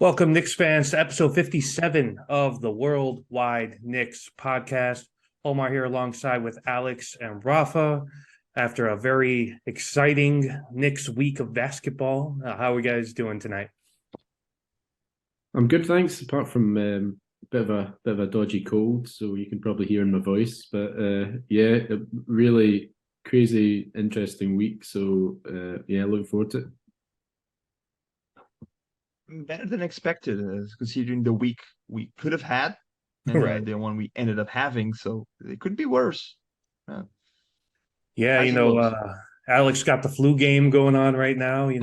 Welcome, Knicks fans, to episode 57 of the Worldwide Knicks podcast. Omar here alongside with Alex and Rafa after a very exciting Knicks week of basketball. How are you guys doing tonight? I'm good, thanks. Apart from bit of a dodgy cold, so you can probably hear in my voice. But yeah, a really crazy, interesting week. So yeah, looking forward to it. Better than expected, considering the week we could have had and Right. the one we ended up having. So it could be worse, uh, Yeah, as it was. Alex got the flu game going on right now. He's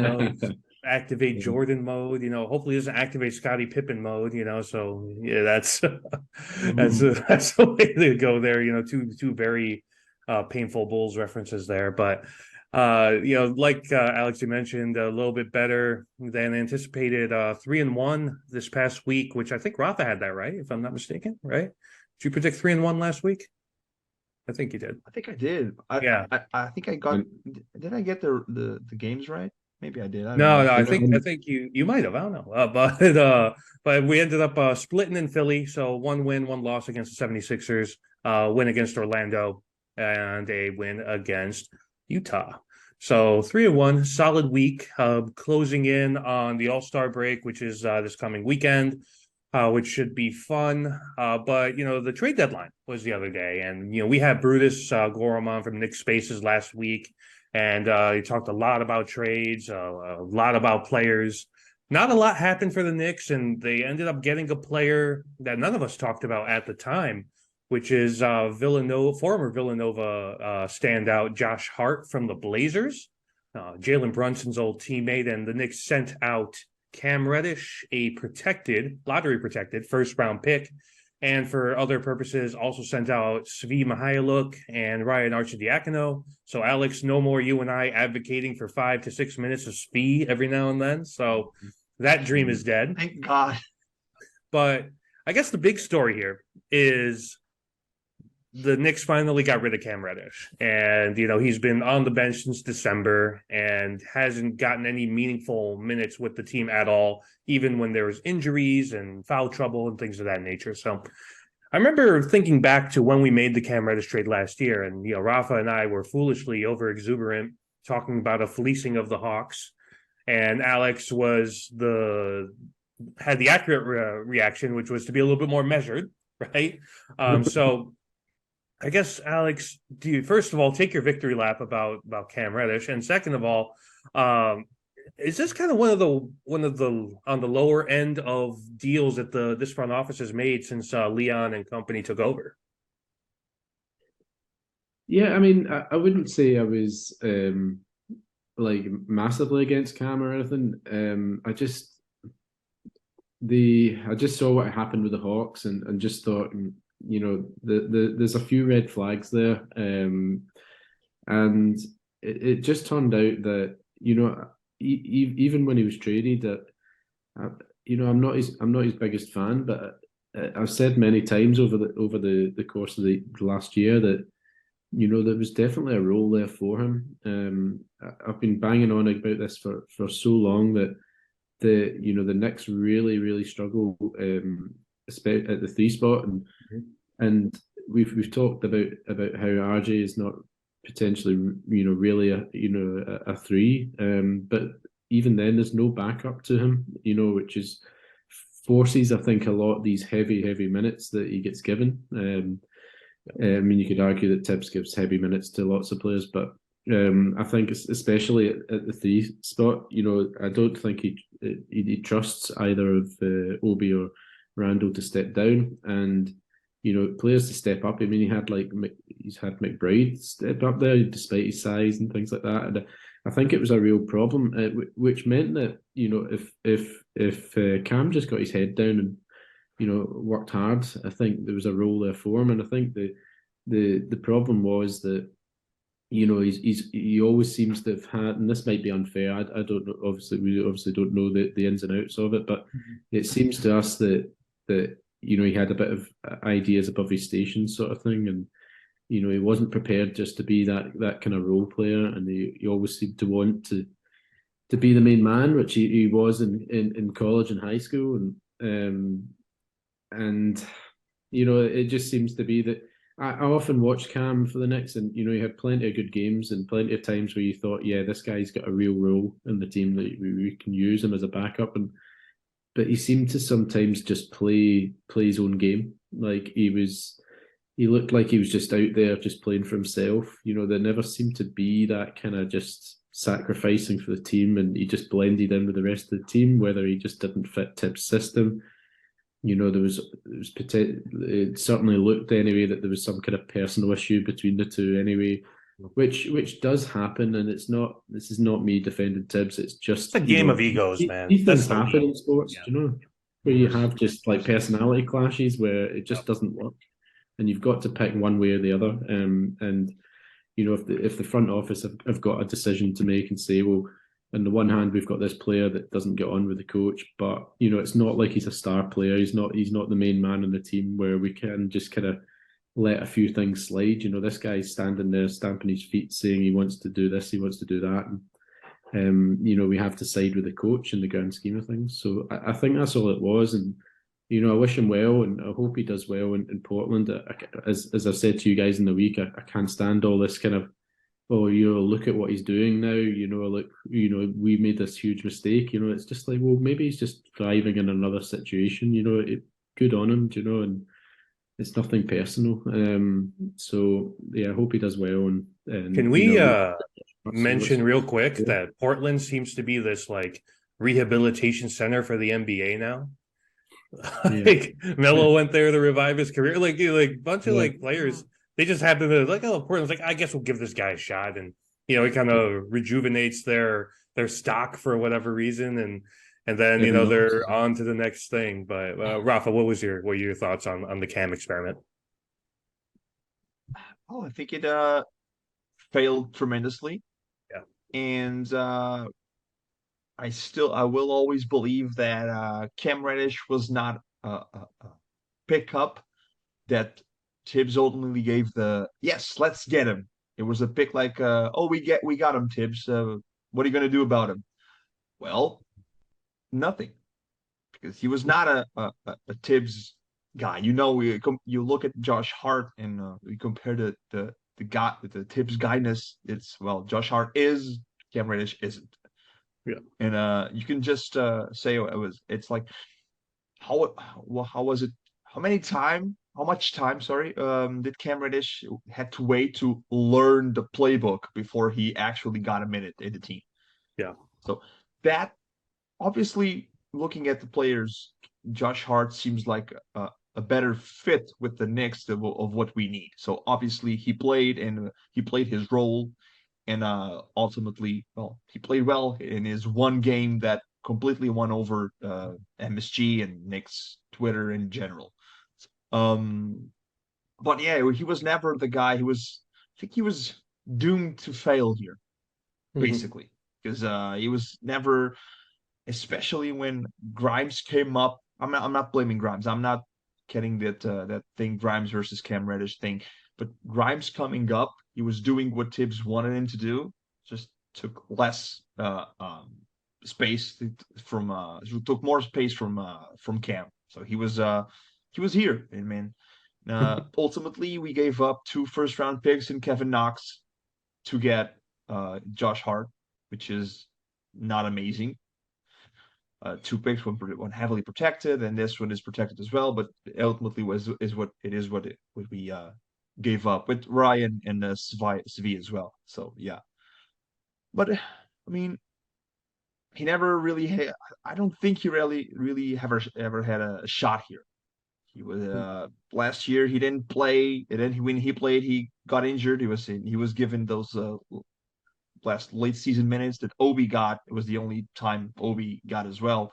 activate Jordan mode. Hopefully he doesn't activate Scottie Pippen mode. So yeah, that's that's the way to go there. Two very painful Bulls references there, but like Alex, you mentioned, a little bit better than anticipated. 3-1 this past week, which I think Rafa had that right, if I'm not mistaken. Right? Did you predict 3-1 last week? I think you did. I think I did. I Yeah. I, I think I got. And, Did I get the games right? Maybe I did. I don't No, know. no, I and, think I and think you might have. I don't know. But we ended up splitting in Philly. So one win, one loss against the 76ers, win against Orlando, and a win against Utah. So 3-1, solid week, closing in on the All-Star break, which is this coming weekend, which should be fun. But the trade deadline was the other day, and we had Brutus Gorham on from Knicks Spaces last week, and he talked a lot about trades, a lot about players. Not a lot happened for the Knicks, and they ended up getting a player that none of us talked about at the time, which is former Villanova standout Josh Hart from the Blazers, Jalen Brunson's old teammate, and the Knicks sent out Cam Reddish, a lottery protected first round pick, and for other purposes, also sent out Svi Mihailuk and Ryan Arcidiacono. So, Alex, no more you and I advocating for 5 to 6 minutes of Svi every now and then. So, that dream is dead. Thank God. But I guess the big story here is the Knicks finally got rid of Cam Reddish. And, he's been on the bench since December and hasn't gotten any meaningful minutes with the team at all, even when there was injuries and foul trouble and things of that nature. So I remember thinking back to when we made the Cam Reddish trade last year, and, Rafa and I were foolishly over exuberant talking about a fleecing of the Hawks. And Alex had the accurate reaction, which was to be a little bit more measured, right? So I guess, Alex, do you first of all take your victory lap about Cam Reddish, and second of all, is this kind of one of the on the lower end of deals that this front office has made since Leon and company took over? yeah, I mean, I wouldn't say I was like massively against Cam or anything. I just saw what happened with the Hawks and just thought, there's a few red flags there, and it just turned out that even when he was traded, that I'm not his biggest fan, but I've said many times over the course of the last year that there was definitely a role there for him. I've been banging on about this for so long that the Knicks really struggle, especially at the three spot, and we've talked about how RJ is not potentially really a three, but even then there's no backup to him, which is forces I think a lot of these heavy minutes that he gets given. I mean, you could argue that Tibbs gives heavy minutes to lots of players, but I think especially at the three spot, I don't think he trusts either of Obi or Randall to step down, and players to step up. I mean, he's had McBride step up there despite his size and things like that, and I think it was a real problem, which meant that if Cam just got his head down and worked hard, I think there was a role there for him. And I think the problem was that he always seems to have had, and this might be unfair. I don't know. We obviously don't know the ins and outs of it, but it seems to us that he had a bit of ideas above his station sort of thing, and he wasn't prepared just to be that kind of role player, and he always seemed to want to to be the main man, which he was in college and high school, and it just seems to be that I often watch Cam for the Knicks, and he had plenty of good games and plenty of times where you thought, yeah, this guy's got a real role in the team that we can use him as a backup, but he seemed to sometimes just play his own game. Like he looked like he was just out there just playing for himself. There never seemed to be that kind of just sacrificing for the team, and he just blended in with the rest of the team, whether he just didn't fit Tip's system. It certainly looked anyway that there was some kind of personal issue between the two anyway, which does happen, and this is not me defending Tibbs. It's just It's a game of egos, man. these That's things the happen league. in sports, Yeah. where you have just like personality clashes where it just doesn't work, and you've got to pick one way or the other. And if the front office have got a decision to make and say, well, on the one hand, we've got this player that doesn't get on with the coach, but it's not like he's a star player. He's not the main man on the team where we can just kind of let a few things slide. This guy's standing there stamping his feet, saying he wants to do this, he wants to do that, and we have to side with the coach in the grand scheme of things. So I think that's all it was, and I wish him well, and I hope he does well in Portland. As I've said to you guys in the week, I can't stand all this kind of, oh, look at what he's doing now. Look, we made this huge mistake. It's just like, well, maybe he's just thriving in another situation. Good on him. And it's nothing personal. So yeah, I hope he does well. And Can we we mention real quick yeah. that Portland seems to be this like rehabilitation center for the NBA now? Like Melo went there to revive his career. Like bunch of like players, they just happen to like, oh, Portland's like, I guess we'll give this guy a shot, and it kind of rejuvenates their stock for whatever reason, and then they're on to the next thing. But Rafa, what were your thoughts on the Cam experiment? Oh, I think it failed tremendously, Yeah. and I will always believe that Cam Reddish was not a pickup that Tibbs ultimately gave the yes, let's get him. It was a pick like, oh, we got him, Tibbs. What are you gonna do about him? Well, nothing, because he was not a Tibbs guy. You look at Josh Hart and we compare the Tibbs guyness. It's well, Josh Hart is, Cam Reddish isn't. Yeah. And you can just say it's like how was it, how much time, sorry, did Cam Reddish had to wait to learn the playbook before he actually got a minute in the team. Yeah. So that, obviously, looking at the players, Josh Hart seems like a better fit with the Knicks of what we need. So obviously he played his role, and ultimately, well, he played well in his one game that completely won over MSG and Knicks Twitter in general. Um, but yeah, he was never the guy. I think he was doomed to fail here, basically, because he was never, especially when Grimes came up. I'm not blaming Grimes. I'm not getting that thing, Grimes versus Cam Reddish thing. But Grimes coming up, he was doing what Tibbs wanted him to do. Just took less space from took more space from Cam. So he was here, and man. Ultimately, we gave up 2 first-round picks and Kevin Knox to get Josh Hart, which is not amazing. 2 picks, one heavily protected, and this one is protected as well. But ultimately, what we gave up with Ryan and Svi as well. So yeah, but I mean, he never really had. I don't think he really ever had a shot here. He was last year he didn't play, and then when he played, he got injured. He was given those last late season minutes that Obi got. It was the only time Obi got as well.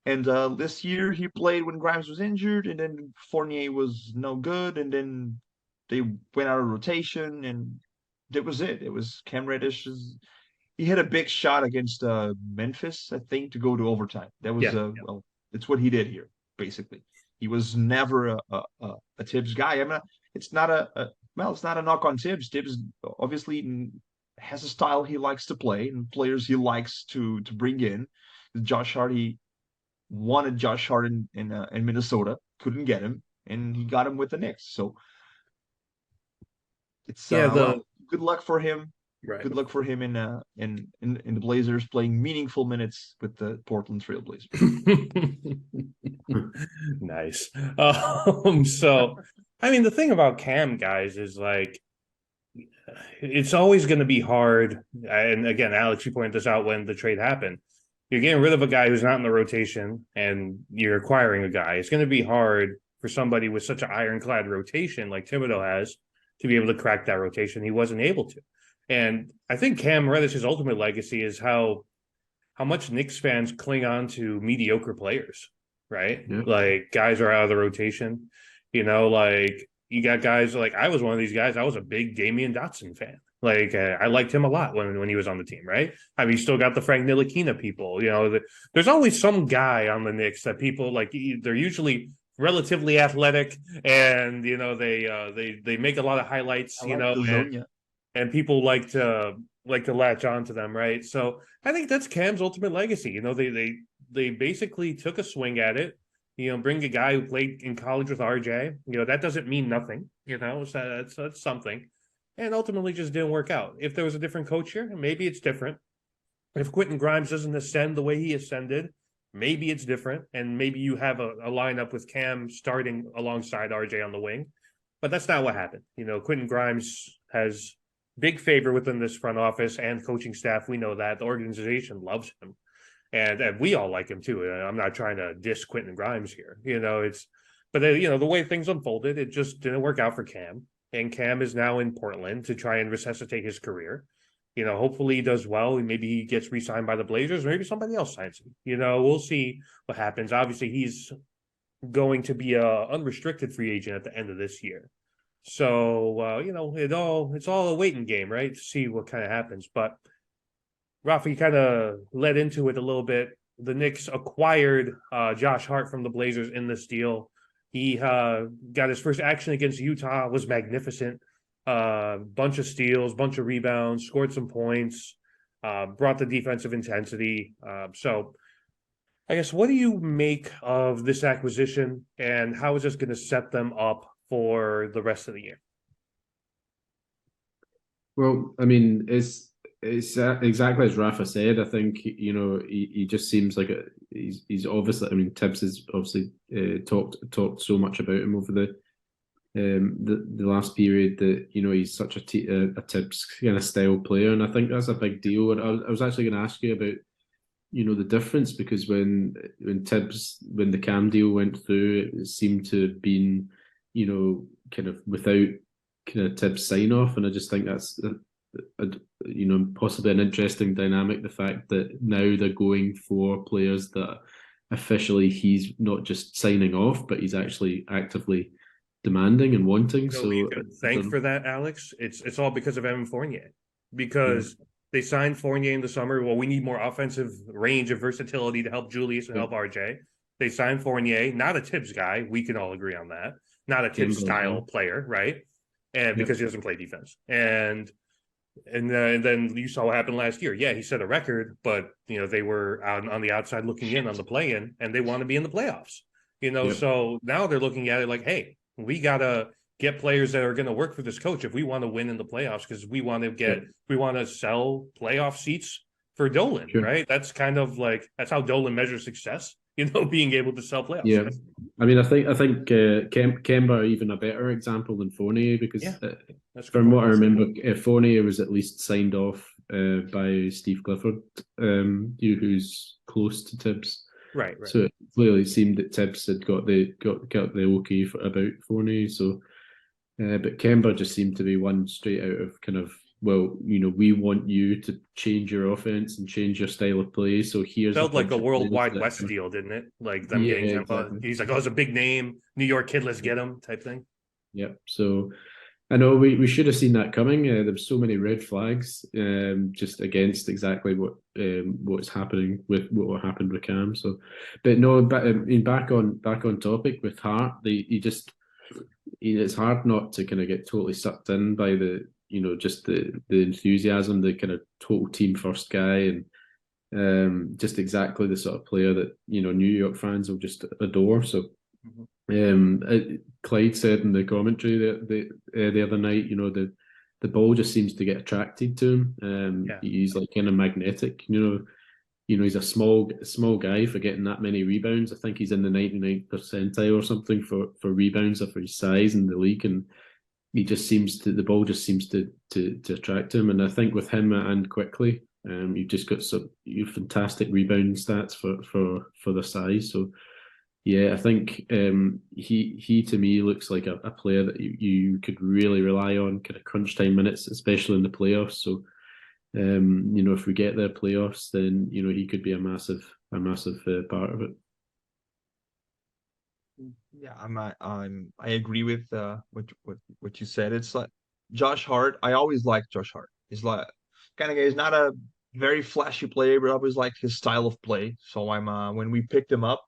And this year he played when Grimes was injured, and then Fournier was no good, and then they went out of rotation, and that was it. It was Cam Reddish's. He had a big shot against Memphis, I think, to go to overtime. That was well, it's what he did here, basically. He was never a Tibbs guy. I mean, it's not it's not a knock on Tibbs. Tibbs obviously has a style he likes to play and players he likes to bring in. Josh Hart, he wanted Josh Hart in Minnesota, couldn't get him, and he got him with the Knicks. So it's Yeah, well, good luck for him. right. Good luck for him in the Blazers playing meaningful minutes with the Portland Trail Blazers. Nice. So I mean, the thing about Cam, guys, is like it's always going to be hard. And again, Alex, you pointed this out when the trade happened. You're getting rid of a guy who's not in the rotation, and you're acquiring a guy. It's going to be hard for somebody with such an ironclad rotation like Thibodeau has to be able to crack that rotation. He wasn't able to. And I think Cam Reddish's ultimate legacy is how much Knicks fans cling on to mediocre players, right? Yeah. Like guys are out of the rotation. Like you got guys like I was one of these guys. I was a big Damian Dotson fan. Like I liked him a lot when he was on the team, right? I mean, you still got the Frank Ntilikina people. There's always some guy on the Knicks that people like. They're usually relatively athletic, and they make a lot of highlights. I like the zone, yeah. And people like to latch on to them, right? So I think that's Cam's ultimate legacy. They basically took a swing at it. Bring a guy who played in college with RJ. That doesn't mean nothing. So that's something, and ultimately just didn't work out. If there was a different coach here, maybe it's different. If Quentin Grimes doesn't ascend the way he ascended, maybe it's different, and maybe you have a lineup with Cam starting alongside RJ on the wing. But that's not what happened. Quentin Grimes has big favor within this front office and coaching staff. We know that the organization loves him, and we all like him too. I'm not trying to diss Quentin Grimes here. But the way things unfolded, it just didn't work out for Cam, and Cam is now in Portland to try and resuscitate his career. Hopefully he does well. Maybe he gets re-signed by the Blazers, or maybe somebody else signs him. We'll see what happens. Obviously, he's going to be a unrestricted free agent at the end of this year. So it's all a waiting game, right? To see what kind of happens. But Rafa, you kind of led into it a little bit. The Knicks acquired Josh Hart from the Blazers in this deal. He got his first action against Utah, was magnificent. Bunch of steals, bunch of rebounds, scored some points, brought the defensive intensity. So I guess, what do you make of this acquisition, and how is this going to set them up for the rest of the year? Well, I mean, it's exactly as Rafa said. I think he just seems like he's obviously. I mean, Tibbs has obviously talked so much about him over the last period that he's such a Tibbs kind of style player, and I think that's a big deal. And I was actually going to ask you about the difference, because when the Cam deal went through, it seemed to have been kind of without kind of Tibbs sign off, and I just think that's possibly an interesting dynamic. The fact that now they're going for players that officially he's not just signing off, but he's actually actively demanding and wanting. So you can thank for that, Alex. It's all because of Evan Fournier, because they signed Fournier in the summer. Well, we need more offensive range and versatility to help Julius and help RJ. They signed Fournier, not a Tibbs guy. We can all agree on that. Not a Tibbs style player, right? And because he doesn't play defense. And then you saw what happened last year. Yeah, he set a record, but they were on the outside looking in on the play-in, and they want to be in the playoffs. So now they're looking at it like, hey, we gotta get players that are going to work for this coach if we want to win in the playoffs, because we want to sell playoff seats for Dolan, right? That's kind of like that's how Dolan measures success. Being able to sell playoffs. Yeah, I mean, I think Kemba are even a better example than Fournier, because from what I remember, Fournier was at least signed off by Steve Clifford, who's close to Tibbs. Right. So it clearly seemed that Tibbs had got the okay about Fournier. So, but Kemba just seemed to be one straight out of kind of, well, we want you to change your offense and change your style of play. So here's felt like a Worldwide West deal, didn't it? Like them getting Kemba. Exactly. He's like, it's a big name, New York kid, let's get him type thing. Yep. So I know we should have seen that coming. There were so many red flags just against exactly what's happening with what happened with Cam. So, but no, back on topic with Hart, it's hard not to kind of get totally sucked in by the just the enthusiasm, the kind of total team first guy, and just exactly the sort of player that New York fans will just adore. So Clyde said in the commentary the other night, the ball just seems to get attracted to him. He's like kind of magnetic. He's a small guy for getting that many rebounds. I think he's in the 99th percentile or something for rebounds for his size in the league, and the ball just seems to attract him. And I think with him and quickly, you've just got some fantastic rebounding stats for the size. So yeah, I think he to me looks like a player that you could really rely on kind of crunch time minutes, especially in the playoffs. So if we get their playoffs, then he could be a massive part of it. Yeah, I agree with what you said. It's like Josh Hart. I always liked Josh Hart. He's like kind of guy. He's not a very flashy player, but I always liked his style of play. So when we picked him up,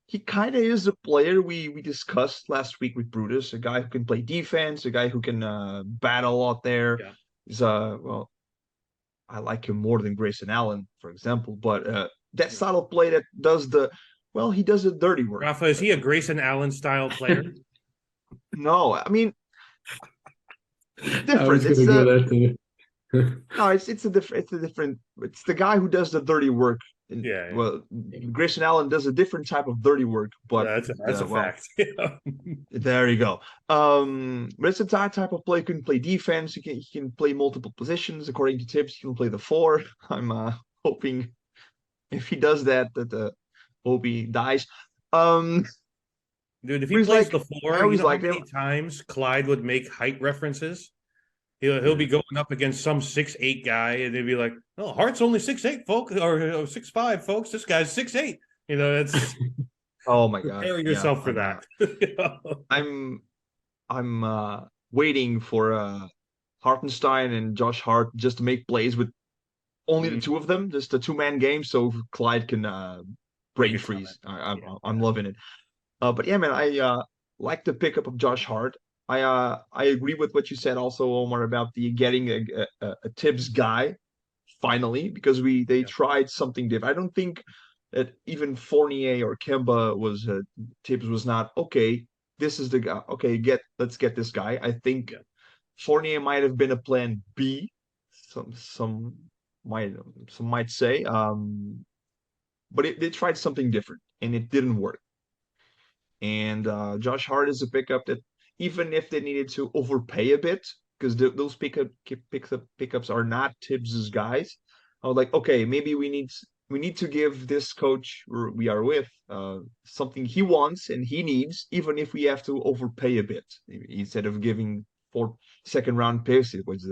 he kind of is the player we discussed last week with Brutus, a guy who can play defense, a guy who can battle out there. Yeah. He's well, I like him more than Grayson Allen, for example, but that style of play that does he does the dirty work. Rafa, is he a Grayson Allen style player? No, I mean, different. I was going to go there too. No, it's a different. It's the guy who does the dirty work. Yeah. Well, Grayson Allen does a different type of dirty work, but that's a fact. There you go. But it's a type of player. He can play defense. He can play multiple positions. According to Tips, he can play the 4. I'm hoping if he does that Obi dies. Dude, if he plays the 4, I always how many times Clyde would make height references? He'll be going up against some 6'8" guy, and they'd be like, "Oh, Hart's only 6'8", folks, or 6'5", folks. This guy's 6'8". It's oh my god, prepare yourself for that. I'm waiting for Hartenstein and Josh Hart just to make plays with only the two of them, just a 2-man game, so Clyde can brain freeze. I'm loving it. But yeah, man, I like the pickup of Josh Hart. I agree with what you said also, Omar, about getting a Tibbs guy finally, because they tried something different. I don't think that even Fournier or Kemba was Tibbs was not okay. This is the guy. Okay, let's get this guy. I think Fournier might have been a plan B. Some might say, but they tried something different and it didn't work. And Josh Hart is a pickup that, even if they needed to overpay a bit, because those pickups are not Tibbs's guys, I was like, okay, maybe we need to give this coach we are with something he wants and he needs, even if we have to overpay a bit. Instead of giving 4 second-round picks, it was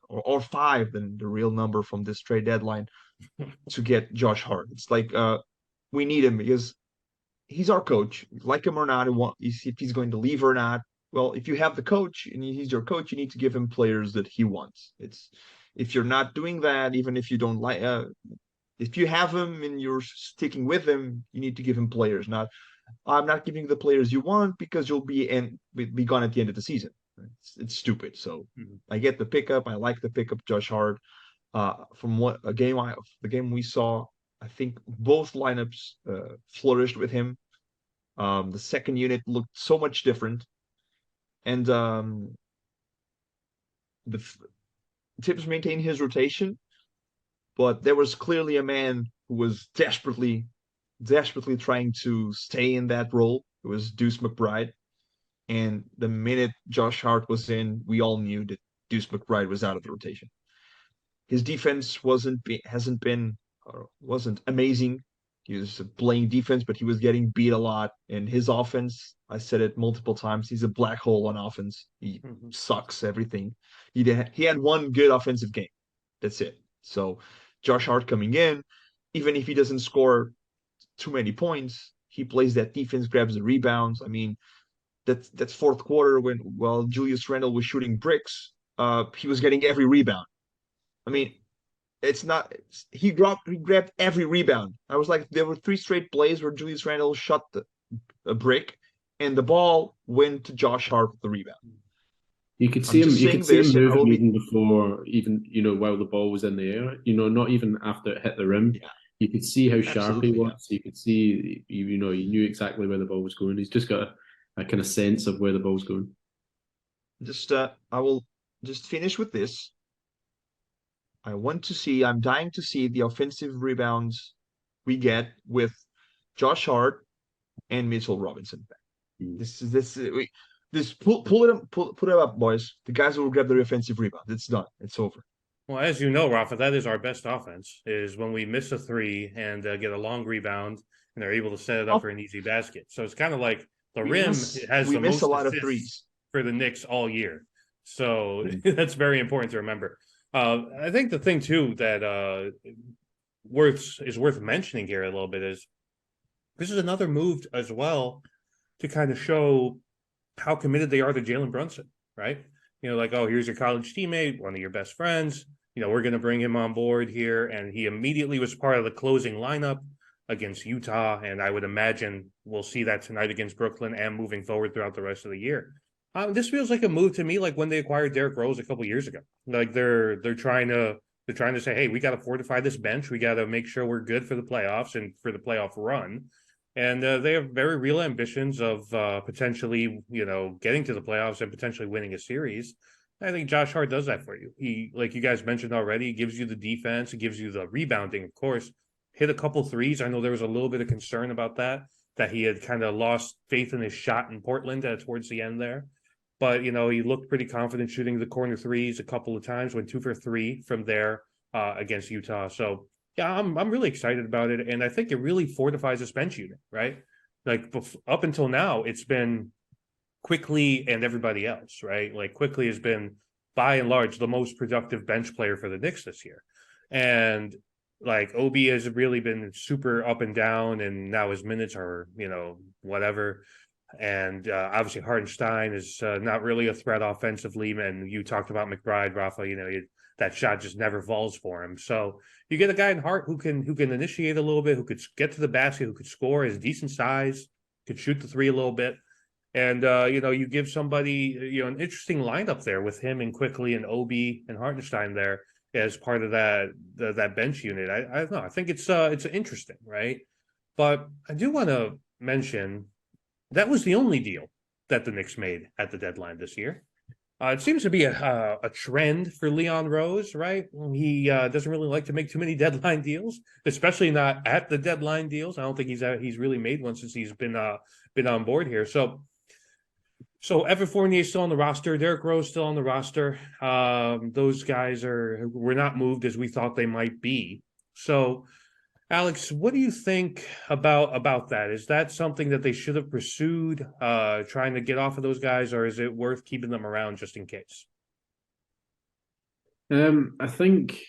or 5, then the real number from this trade deadline to get Josh Hart. It's like we need him because he's our coach, like him or not, if he's going to leave or not. Well, if you have the coach and he's your coach, you need to give him players that he wants. If you're not doing that, even if you don't like, if you have him and you're sticking with him, you need to give him players. I'm not giving the players you want because you'll be gone at the end of the season. It's stupid. So I get the pickup. I like the pickup, Josh Hart. From the game we saw, I think both lineups flourished with him. The second unit looked so much different. And the Tibbs maintained his rotation, but there was clearly a man who was desperately trying to stay in that role. It was Deuce McBride. And the minute Josh Hart was in, we all knew that Deuce McBride was out of the rotation. His defense wasn't amazing. He was playing defense, but he was getting beat a lot. And his offense, I said it multiple times, he's a black hole on offense. He sucks everything. He had one good offensive game. That's it. So Josh Hart coming in, even if he doesn't score too many points, he plays that defense, grabs the rebounds. I mean, that's fourth quarter while Julius Randle was shooting bricks, he was getting every rebound. I mean, he grabbed every rebound. I was like, there were 3 straight plays where Julius Randle shot a brick and the ball went to Josh Hart with the rebound. You could I'm see him. just You saying could see him this, and I moving will be. even before, even while the ball was in the air. Not even after it hit the rim. Yeah, You could see how sharp he absolutely. Yeah. was. You could see, he knew exactly where the ball was going. He's just got a kind of sense of where the ball's going. Just I will just finish with this. I'm dying to see the offensive rebounds we get with Josh Hart and Mitchell Robinson. Mm. Put it up, boys. The guys will grab the offensive rebound. It's done. It's over. Well, as you know, Rafa, that is our best offense, is when we miss a three and get a long rebound and they're able to set it up Oh, for an easy basket. So it's kind of like the rim has we the miss a most lot of assists threes. for the Knicks all year. So Mm. that's very important to remember. I think the thing too that worth mentioning here a little bit is this is another move as well to kind of show how committed they are to Jalen Brunson, right? Like, oh, here's your college teammate, one of your best friends. We're going to bring him on board here. And he immediately was part of the closing lineup against Utah. And I would imagine we'll see that tonight against Brooklyn and moving forward throughout the rest of the year. This feels like a move to me, like when they acquired Derrick Rose a couple years ago. Like they're trying to say, hey, we got to fortify this bench. We got to make sure we're good for the playoffs and for the playoff run. And they have very real ambitions of potentially, getting to the playoffs and potentially winning a series. I think Josh Hart does that for you. He, like you guys mentioned already, gives you the defense, he gives you the rebounding, of course. Hit a couple threes. I know there was a little bit of concern about that he had kind of lost faith in his shot in Portland towards the end there. But, he looked pretty confident shooting the corner threes a couple of times, went 2 for 3 from there against Utah. So, yeah, I'm really excited about it, and I think it really fortifies this bench unit, right? Like up until now, it's been Quickly and everybody else, right? Like Quickly has been by and large the most productive bench player for the Knicks this year, and like Obi has really been super up and down, and now his minutes are whatever. And obviously Hartenstein is not really a threat offensively, and you talked about McBride, Rafa. That shot just never falls for him. So you get a guy in Hart who can initiate a little bit, who could get to the basket, who could score, has decent size, could shoot the three a little bit. And you give somebody an interesting lineup there with him and Quickly and Obi and Hartenstein there as part of that bench unit. I don't know. I think it's interesting, right? But I do want to mention that was the only deal that the Knicks made at the deadline this year. It seems to be a trend for Leon Rose, right? He doesn't really like to make too many deadline deals, especially not at the deadline deals. I don't think he's really made one since he's been on board here. So Evan Fournier is still on the roster. Derrick Rose still on the roster. Those guys were not moved as we thought they might be. So, Alex, what do you think about that? Is that something that they should have pursued, trying to get off of those guys, or is it worth keeping them around just in case? I think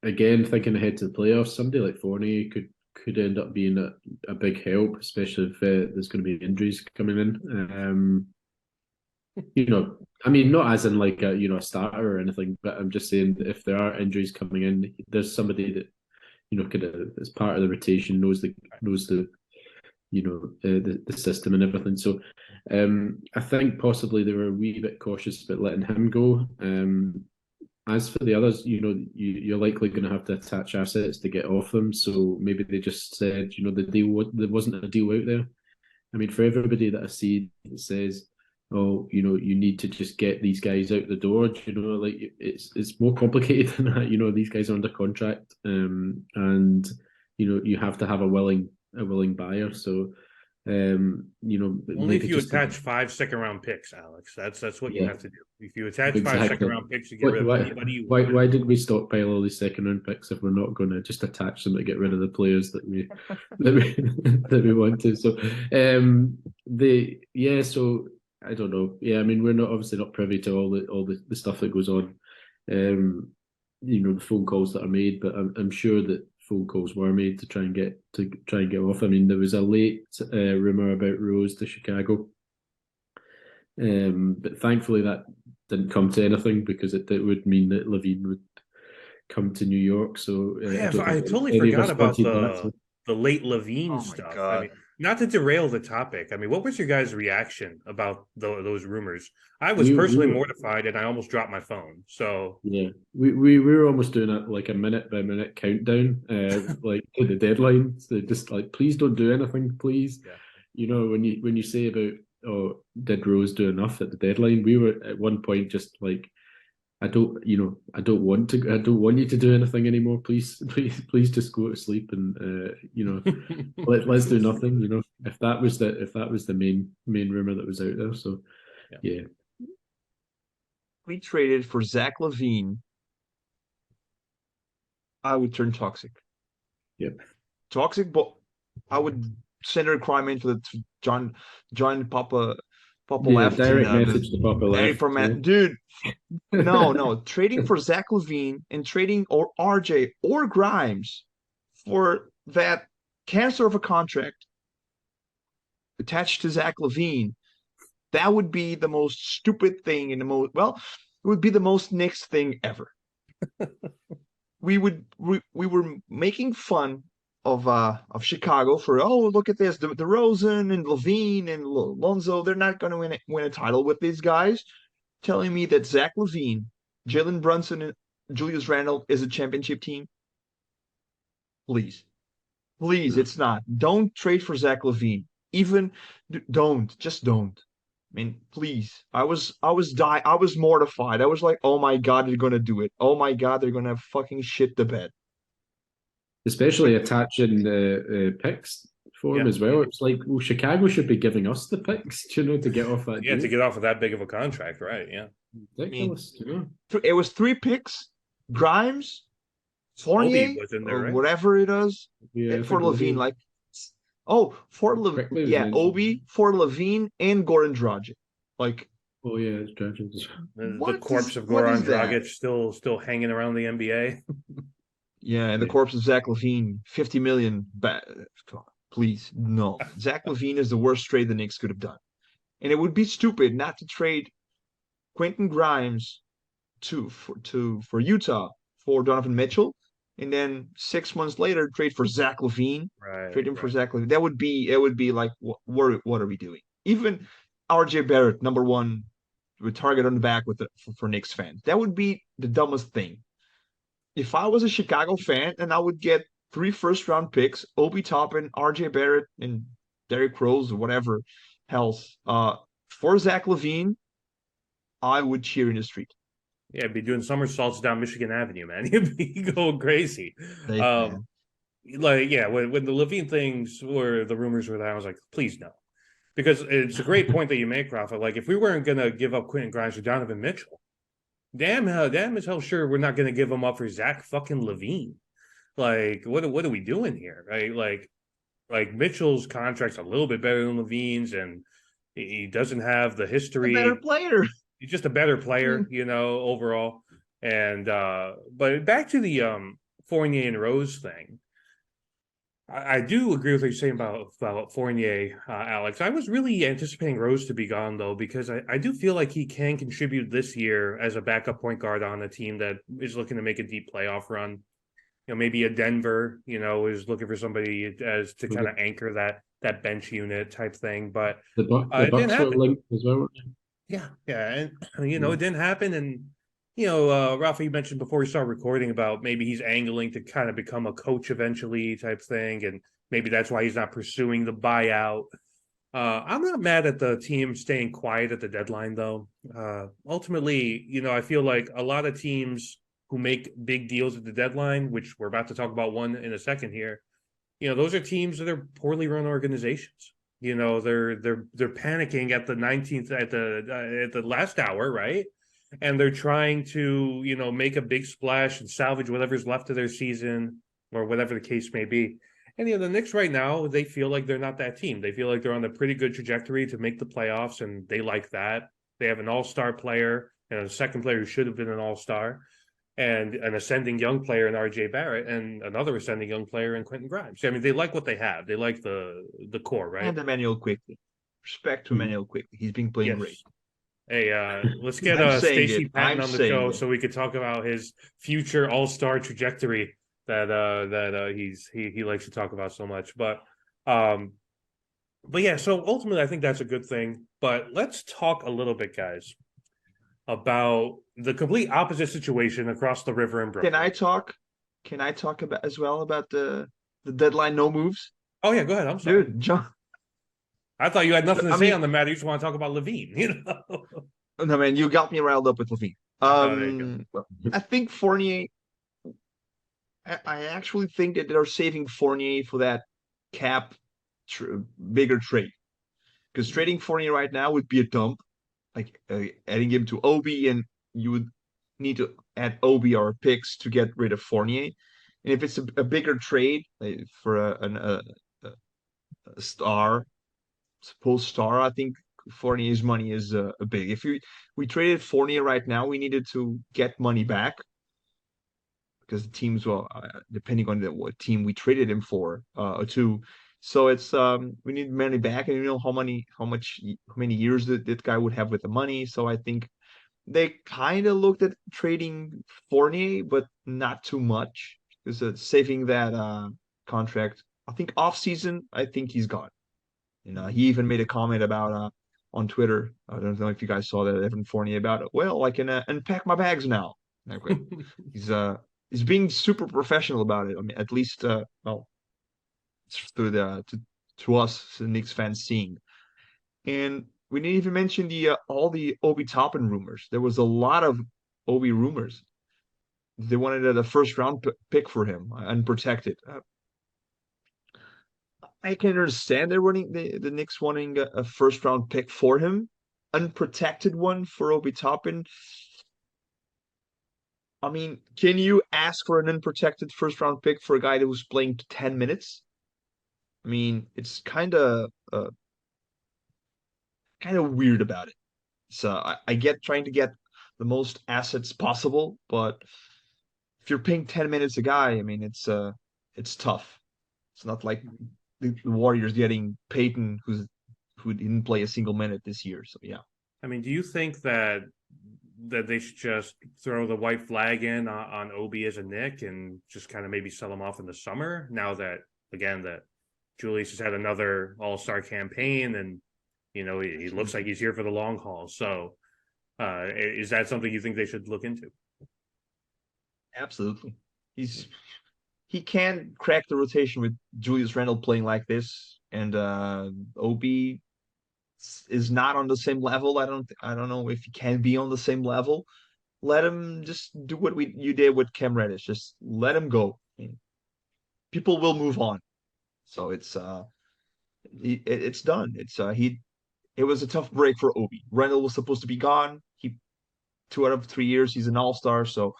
again, thinking ahead to the playoffs, somebody like Fournier could end up being a big help, especially if there's going to be injuries coming in. I mean, not as in like a starter or anything, but I'm just saying if there are injuries coming in, there's somebody that could as part of the rotation knows the the system and everything. So I think possibly they were a wee bit cautious about letting him go. As for the others, you're likely going to have to attach assets to get off them. So maybe they just said, the deal there wasn't a deal out there. I mean, for everybody that I see that says, oh, you need to just get these guys out the door. Like it's more complicated than that. These guys are under contract, and you have to have a willing buyer. So, Only if maybe you just attach 5 second-round picks, Alex. That's what you have to do. If you attach exactly. 5 second-round picks, you get rid of anybody you want. Why did we stockpile all these second-round picks if we're not going to just attach them to get rid of the players that we that we want to? So, So I don't know. Yeah, I mean, we're obviously not privy to all the stuff that goes on. The phone calls that are made, but I'm sure that phone calls were made to try and get off. I mean, there was a late rumor about Rose to Chicago, but thankfully that didn't come to anything because it would mean that Levine would come to New York. So I totally forgot about the late Levine stuff. I mean, not to derail the topic. I mean, what was your guys' reaction about those rumors? I was We personally were, mortified, and I almost dropped my phone. So yeah, we were almost doing it like a minute by minute countdown, like to the deadline. So just like, please don't do anything, please. yeah, You know, when you say about, oh, did Rose do enough at the deadline? We were at one point just like, I don't want to, I don't want you to do anything anymore. Please, please just go to sleep and let's do nothing. You know, if that was the main rumor that was out there. So yeah. yeah, We traded for Zach LaVine, I would turn toxic. yep. Toxic, but I would send a crime in for the John Papa Yeah, left and direct message to Papa Danny left. Yeah. Perman. Dude, no, trading for Zach LaVine and trading or RJ or Grimes for that cancer of a contract attached to Zach LaVine, that would be the most stupid thing in the most, well, it would be the most Knicks thing ever. We were making fun of Chicago for, oh, look at this, the Rosen and Levine and Lonzo, they're not going to win a title with these guys. Telling me that Zach LaVine, Jalen Brunson, and Julius Randle is a championship team. Please, please, it's not. Don't trade for Zach LaVine. Even just don't. I mean, please. I was mortified. I was like, oh my god, they're gonna do it. Oh my god, they're gonna fucking shit the bed. Especially attaching the picks for him Yeah. as well. It's like, well, Chicago should be giving us the picks, to get off that Yeah, to deal. get off of that big of a contract, right? Yeah. Ridiculous, It was three picks: Grimes, Obi Fournier, was in there, or right? whatever it is, Yeah, I for think LaVine. Obi Like, oh, quickly was yeah, mentioned. Obi for LaVine and Goran Dragic. Like, Oh yeah, it's tragic. The corpse of what Goran is that? Dragic still hanging around the NBA. Yeah, and the Yeah. corpse of Zach LaVine, 50 million. Come on, please, no. Zach LaVine is the worst trade the Knicks could have done, and it would be stupid not to trade Quentin Grimes for Utah for Donovan Mitchell, and then 6 months later trade for Zach LaVine, Right, trade him for right. Zach LaVine. It would be like, what are we doing? Even RJ Barrett, number one, with target on the back for Knicks fans. That would be the dumbest thing. If I was a Chicago fan and I would get 3 first-round picks, Obi Toppin, RJ Barrett, and Derrick Rose, or whatever else, for Zach LaVine, I would cheer in the street. Yeah, be doing somersaults down Michigan Avenue, man. You'd be going crazy. Safe, Um, man. like, yeah, when the Levine things were the rumors were that, I was like, please no. Because it's a great point that you make, Rafa. Like, if we weren't gonna give up Quentin Grimes or Donovan Mitchell, damn as hell sure we're not gonna give him up for Zach fucking Levine. Like, what are we doing here, right? Like Mitchell's contract's a little bit better than Levine's, and he doesn't have the A better history. player. He's just a better I player, mean, overall. And but back to the Fournier and Rose thing. I do agree with what you're saying about Fournier, Alex. I was really anticipating Rose to be gone though, because I do feel like he can contribute this year as a backup point guard on a team that is looking to make a deep playoff run. Maybe a Denver, is looking for somebody as to kind of anchor that bench unit type thing. But The it didn't Bucks were happen. linked as well. Yeah, yeah, and Yeah. it didn't happen. And Rafa, you mentioned before we started recording about maybe he's angling to kind of become a coach eventually, type thing, and maybe that's why he's not pursuing the buyout. I'm not mad at the team staying quiet at the deadline, though. Ultimately, I feel like a lot of teams who make big deals at the deadline, which we're about to talk about one in a second here, those are teams that are poorly run organizations. They're panicking at the 19th at the last hour, right? And they're trying to make a big splash and salvage whatever's left of their season or whatever the case may be. And the Knicks right now, they feel like they're not that team. They feel like they're on a pretty good trajectory to make the playoffs, and they like that. They have an all-star player and a second player who should have been an all-star, and an ascending young player in RJ Barrett, and another ascending young player in Quentin Grimes. I mean, they like what they have. They like the core, right? and Emmanuel Quickly. Respect to Emmanuel Quickly. He's been playing great. Yes. Hey, let's get I'm saying Stacey it. Patton I'm on the saying show it. so we could talk about his future all-star trajectory that he likes to talk about so much. But But yeah, so ultimately, I think that's a good thing. But let's talk a little bit, guys, about the complete opposite situation across the river in Can I Brooklyn. talk? Can I talk about as well about the deadline no moves? Oh yeah, go ahead. I'm sorry. Dude, John, I thought you had nothing to I say mean, on the matter. You just want to talk about Levine, you know? no man, you got me riled up with Levine. Oh, there you go. I think Fournier. I actually think that they're saving Fournier for that cap tr bigger trade because trading Fournier right now would be a dump. Like adding him to Obi, and you would need to add Obi or picks to get rid of Fournier. And if it's a bigger trade for a star, supposed star, I think Fournier's money is a big. If we traded Fournier right now, we needed to get money back because the teams, well, depending on what team we traded him for, to. So it's we need money back, and you know how many years that guy would have with the money. So I think they kind of looked at trading Fournier, but not too much. Because saving that contract, I think off season, I think he's gone. And he even made a comment about on Twitter. I don't know if you guys saw that, Evan Fournier, about it. Well, I can unpack my bags now. Okay, he's uh he's being super professional about it. I mean, at least well, through the to us, the Knicks fans seeing. And we didn't even mention the all the Obi Toppin rumors. There was a lot of Obi rumors. They wanted a first round pick for him, unprotected. I can understand they're running the Knicks wanting a first round pick for him, unprotected one for Obi Toppin. I mean, can you ask for an unprotected first round pick for a guy that was playing 10 minutes? I mean, it's kind of weird about it. So I get trying to get the most assets possible, but if you're paying 10 minutes a guy, I mean it's tough. It's not like the Warriors getting Peyton who didn't play a single minute this year. So yeah. I mean, do you think that they should just throw the white flag in on Obi as a Nick and just kind of maybe sell him off in the summer? Now that again that Julius has had another All-Star campaign, and you know he looks like he's here for the long haul. So, is that something you think they should look into? Absolutely. He can crack the rotation with Julius Randle playing like this, and Obi is not on the same level. I don't know if he can be on the same level. Let him just do what we you did with Cam Reddish. Just let him go. I mean, people will move on. So it's done. It was a tough break for Obi. Randall was supposed to be gone. He 2 out of 3 years he's an all-star, so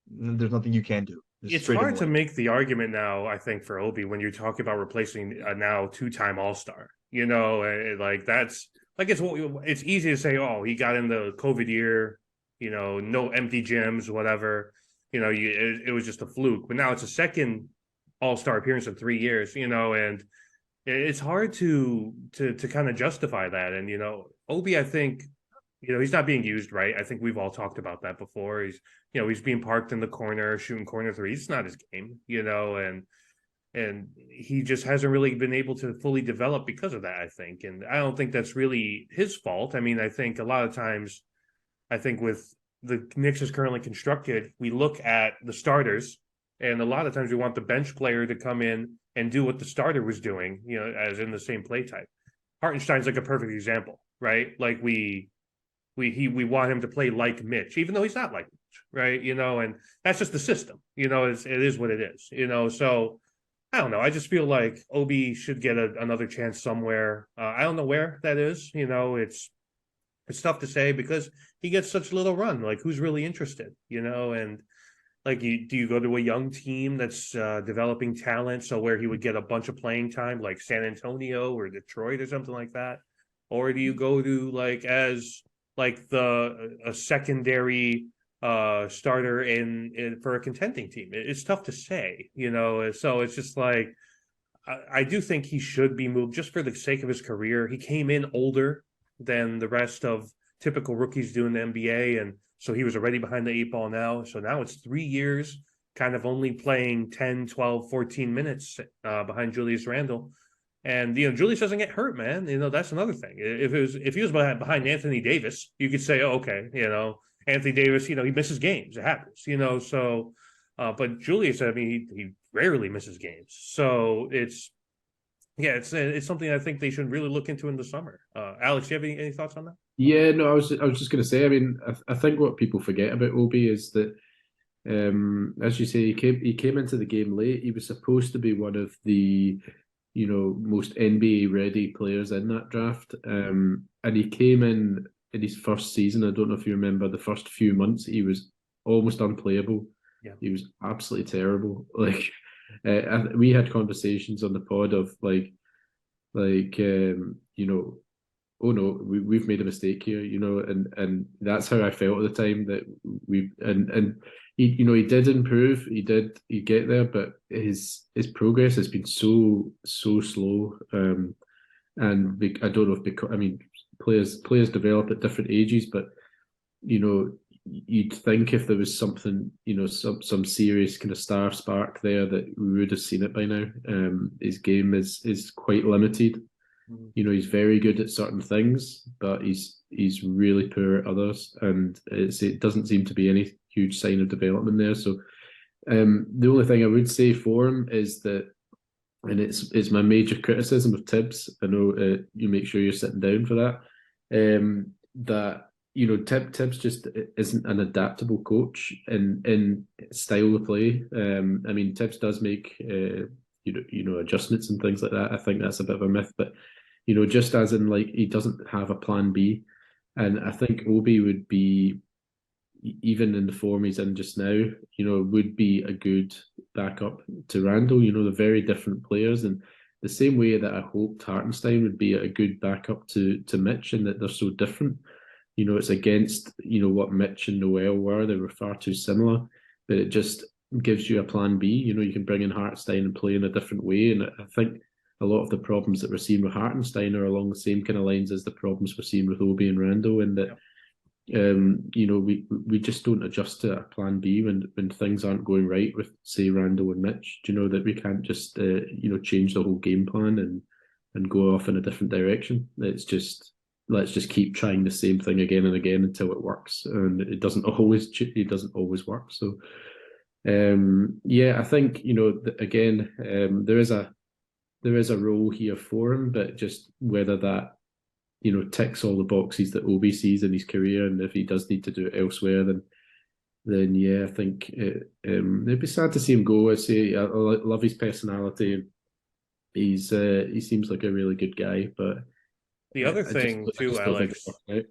there's nothing you can do. Just It's trade him hard to away. make the argument now, I think, for Obi when you're talking about replacing a now two-time All-Star. You know, like that's like it's easy to say, oh, he got in the COVID year, you know, no empty gyms, whatever. You know, it was just a fluke. But now it's a second All-Star appearance in 3 years. You know, and it's hard to kind of justify that. And you know, Obi, I think, you know, he's not being used right. I think we've all talked about that before. He's being parked in the corner, shooting corner threes. It's not his game, you know, and he just hasn't really been able to fully develop because of that, I think. And I don't think that's really his fault. I mean, I think a lot of times, I think with the Knicks is currently constructed, we look at the starters, and a lot of times we want the bench player to come in and do what the starter was doing, you know, as in the same play type. Hartenstein's like a perfect example, right? Like we want him to play like Mitch, even though he's not like Mitch, right? You know, and that's just the system. You know, it is what it is. You know, so I don't know. I just feel like Obi should get another chance somewhere. I don't know where that is. You know, it's tough to say because he gets such little run. Like, who's really interested? You know, and like, do you go to a young team that's developing talent, so where he would get a bunch of playing time, like San Antonio or Detroit or something like that, or do you go to like as like the a secondary starter in for a contending team? It's tough to say, you know. So it's just like I do think he should be moved just for the sake of his career. He came in older than the rest of typical rookies do in the NBA, and so he was already behind the eight ball now. So now it's 3 years, kind of only playing 10, 12, 14 minutes behind Julius Randle. And Julius doesn't get hurt, man. That's another thing. If he was behind Anthony Davis, you could say, oh, okay, Anthony Davis, he misses games. It happens, So, but Julius, I mean, he rarely misses games. So it's something I think they should really look into in the summer. Alex, do you have any thoughts on that? Yeah, no, I was just going to say. I mean, I think what people forget about Obi is that, as you say, he came into the game late. He was supposed to be one of the most NBA ready players in that draft. And he came in his first season. I don't know if you remember the first few months, he was almost unplayable. Yeah. He was absolutely terrible. Like, we had conversations on the pod of oh no, we've made a mistake here, and that's how I felt at the time, that he did improve, he get there, but his progress has been so slow, and I don't know if, because, I mean, players develop at different ages, but you'd think if there was something, some serious kind of star spark there, that we would have seen it by now. His game is quite limited. He's very good at certain things, but he's really poor at others, and it doesn't seem to be any huge sign of development there. So, the only thing I would say for him is that, and it's my major criticism of Tibbs. I know you make sure you're sitting down for that. That Tibbs just isn't an adaptable coach in style of play. I mean, Tibbs does make adjustments and things like that. I think that's a bit of a myth, but just as in, like, he doesn't have a plan B, and I think Obi would be, even in the form he's in just now, would be a good backup to Randall. They're very different players, and the same way that I hoped Hartenstein would be a good backup to Mitch, and that they're so different. It's against what Mitch and Noel were. They were far too similar, but it just gives you a plan B. You can bring in Hartenstein and play in a different way, and I think a lot of the problems that we're seeing with Hartenstein are along the same kind of lines as the problems we're seeing with Obi and Randall, and that we just don't adjust to a plan B when things aren't going right with, say, Randall and Mitch. That we can't just change the whole game plan and go off in a different direction. It's just, let's just keep trying the same thing again and again until it works, and it doesn't always work. So I think again, there is a role here for him, but just whether that ticks all the boxes that Obi sees in his career, and if he does need to do it elsewhere, then yeah, I think it'd be sad to see him go. I love his personality, and he seems like a really good guy. But the other thing too, Alex,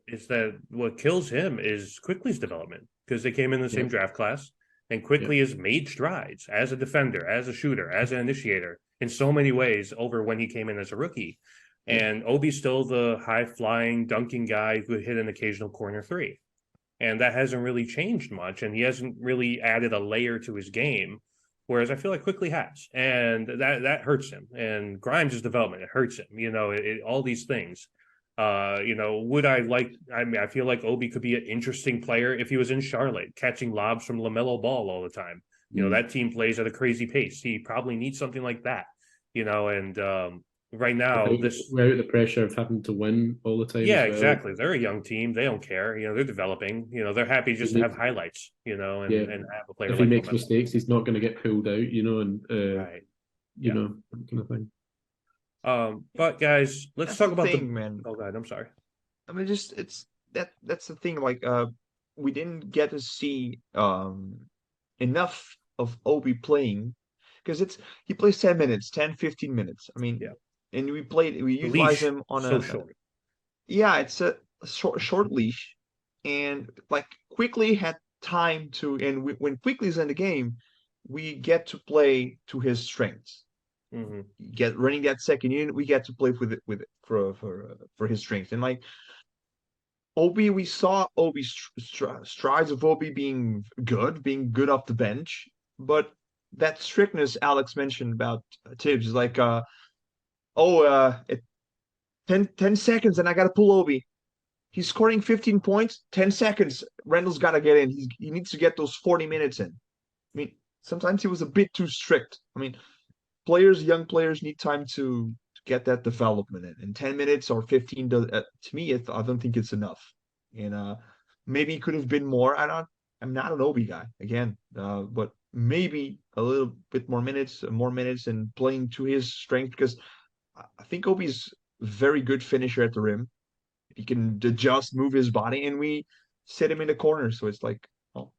is that what kills him is Quickly's development, because they came in the same draft class, and Quickly has made strides as a defender, as a shooter, as an initiator in so many ways over when he came in as a rookie. And Obi's still the high-flying, dunking guy who hit an occasional corner three. And that hasn't really changed much, and he hasn't really added a layer to his game, whereas I feel like Quickly has. And that hurts him. And Grimes' development, it hurts him. All these things. I feel like Obi could be an interesting player if he was in Charlotte, catching lobs from LaMelo Ball all the time. That team plays at a crazy pace. He probably needs something like that, and right now, without the pressure of having to win all the time. Yeah, exactly. They're a young team. They don't care. They're developing. They're happy just to have highlights, and have a player. If he makes mistakes, he's not going to get pulled out, and right. That kind of thing. But guys, let's talk about man. Oh God, I'm sorry. I mean, that's the thing. Like, we didn't get to see enough of Obi playing, because he plays 10 minutes, 10, 15 minutes. I mean, and we utilize him on short. Yeah, it's a short leash, and like Quickly had time to, and when Quickly's in the game, we get to play to his strengths. Get running that second unit, we get to play with it for his strength. And like Obi, we saw Obi's strides of Obi being good off the bench, but that strictness Alex mentioned about Tibbs is like 10 seconds and I gotta pull Obi. He's scoring 15 points, 10 seconds. Randall's gotta get in. He needs to get those 40 minutes in. I mean, sometimes he was a bit too strict. I mean, young players need time to get that development in. And 10 minutes or 15 to me, I don't think it's enough. And maybe it could have been more. I'm not an Obi guy again, but maybe a little bit more minutes, and playing to his strength, because I think Obi's very good finisher at the rim. He can adjust, move his body, and we set him in the corner. So it's like, oh,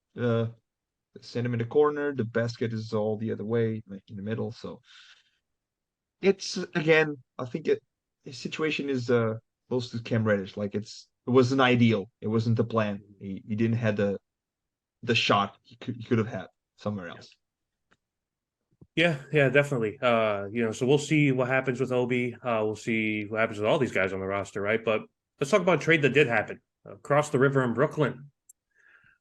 send him in the corner. The basket is all the other way, like in the middle. So it's again, I think his situation is close to Cam Reddish. Like it wasn't ideal. It wasn't the plan. He didn't have the shot he could have had somewhere else. Yeah, definitely. So we'll see what happens with Obi. We'll see what happens with all these guys on the roster, right? But let's talk about a trade that did happen across the river in Brooklyn.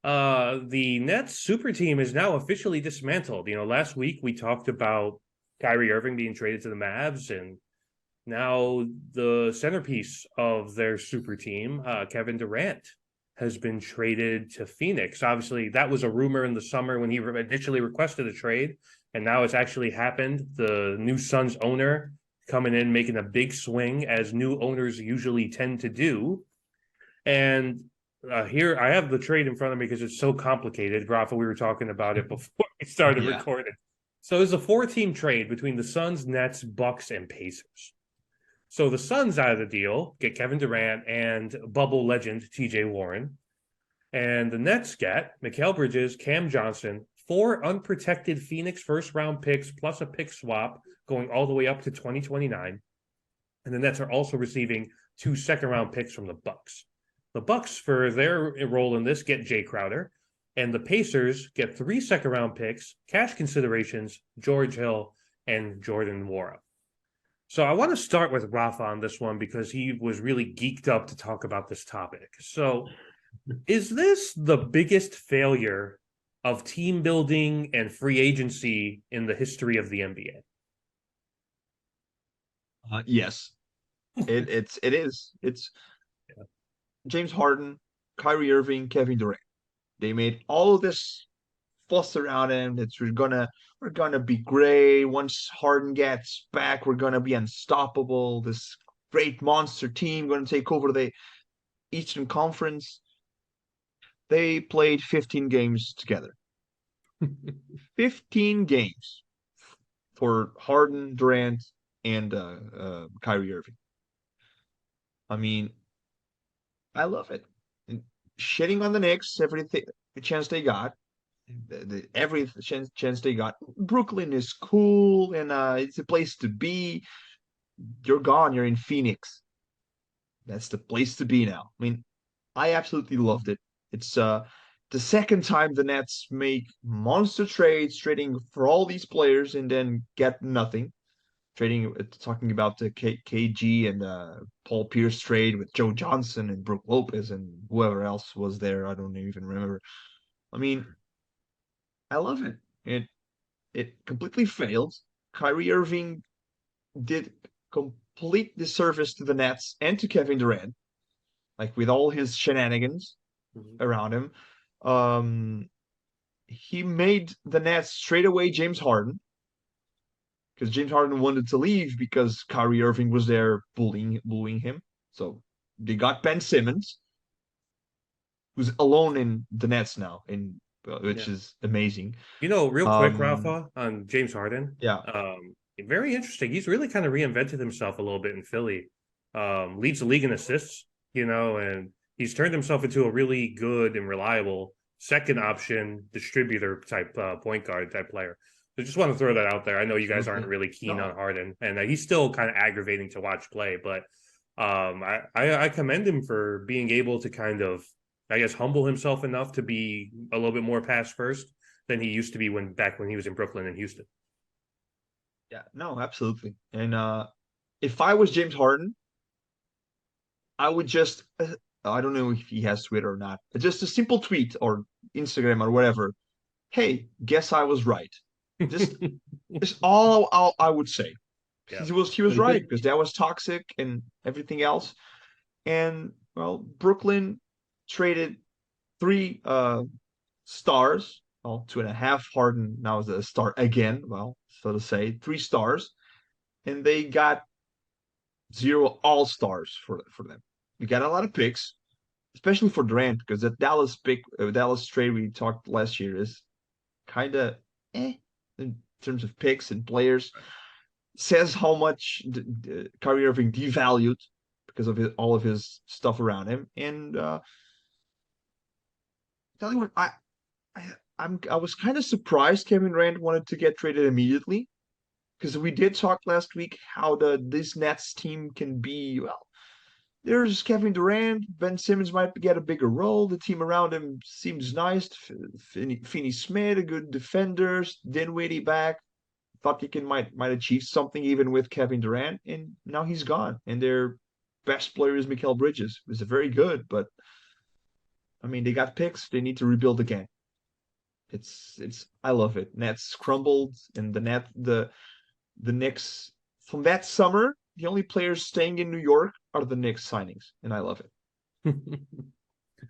The Nets super team is now officially dismantled. Last week we talked about Kyrie Irving being traded to the Mavs, and now the centerpiece of their super team, Kevin Durant, has been traded to Phoenix. Obviously, that was a rumor in the summer when he initially requested a trade, and now it's actually happened. The new Suns owner coming in, making a big swing, as new owners usually tend to do. And here I have the trade in front of me because it's so complicated. Rafa, we were talking about it before we started recording. So it's a 4-team trade between the Suns, Nets, Bucks, and Pacers. So the Suns out of the deal get Kevin Durant and bubble legend TJ Warren. And the Nets get Mikal Bridges, Cam Johnson, 4 unprotected Phoenix first-round picks plus a pick swap going all the way up to 2029. And the Nets are also receiving 2 second-round picks from the Bucks. The Bucks, for their role in this, get Jay Crowder. And the Pacers get 3 second-round picks, cash considerations, George Hill, and Jordan Nwora. So I want to start with Rafa on this one because he was really geeked up to talk about this topic. So is this the biggest failure of team building and free agency in the history of the NBA? Yes, it is. It's James Harden, Kyrie Irving, Kevin Durant. They made all of this fuss around him. That we're gonna be great. Once Harden gets back, we're gonna be unstoppable. This great monster team gonna take over the Eastern Conference. They played 15 games together. 15 games for Harden, Durant, and Kyrie Irving. I mean, I love it. And shitting on the Knicks every chance they got. Every chance they got. Brooklyn is cool and it's a place to be. You're gone. You're in Phoenix. That's the place to be now. I mean, I absolutely loved it. It's the second time the Nets make monster trades, trading for all these players and then get nothing. Talking about the KG and Paul Pierce trade with Joe Johnson and Brook Lopez and whoever else was there. I don't even remember. I mean, I love it. It completely failed. Kyrie Irving did complete disservice to the Nets and to Kevin Durant, like with all his shenanigans around him. He made the Nets straight away James Harden, because James Harden wanted to leave because Kyrie Irving was there bullying him. So they got Ben Simmons, who's alone in the Nets now, which is amazing. Real quick, Rafa, on James Harden. Yeah. Very interesting. He's really kind of reinvented himself a little bit in Philly. Leads the league in assists, and he's turned himself into a really good and reliable second option distributor type point guard type player. So just want to throw that out there. I know you guys aren't really keen on Harden, and he's still kind of aggravating to watch play, but I commend him for being able to kind of, I guess, humble himself enough to be a little bit more pass first than he used to be back when he was in Brooklyn and Houston. Yeah, no, absolutely. And if I was James Harden, I would just, I don't know if he has Twitter or not, just a simple tweet or Instagram or whatever. Hey, guess I was right. Just all I would say. Yeah. He was right, because that was toxic and everything else. And well, Brooklyn traded 3 stars, well, 2.5. Harden now is a star again, well, so to say, 3 stars, and they got zero all-stars for them. We got a lot of picks, especially for Durant, because that Dallas trade we talked last year is kind of in terms of picks and players. Says how much Kyrie Irving devalued because of all of his stuff around him. And tell you what, I was kind of surprised Kevin Durant wanted to get traded immediately, because we did talk last week how this Nets team can be. Well, there's Kevin Durant, Ben Simmons might get a bigger role. The team around him seems nice. Finney Smith, a good defender. Dinwiddie back. Thought he might achieve something even with Kevin Durant, and now he's gone. And their best player is Mikal Bridges. Is very good, but I mean they got picks. They need to rebuild again. It's I love it. Nets crumbled, and the Knicks from that summer. The only players staying in New York are the Knicks signings, and I love it.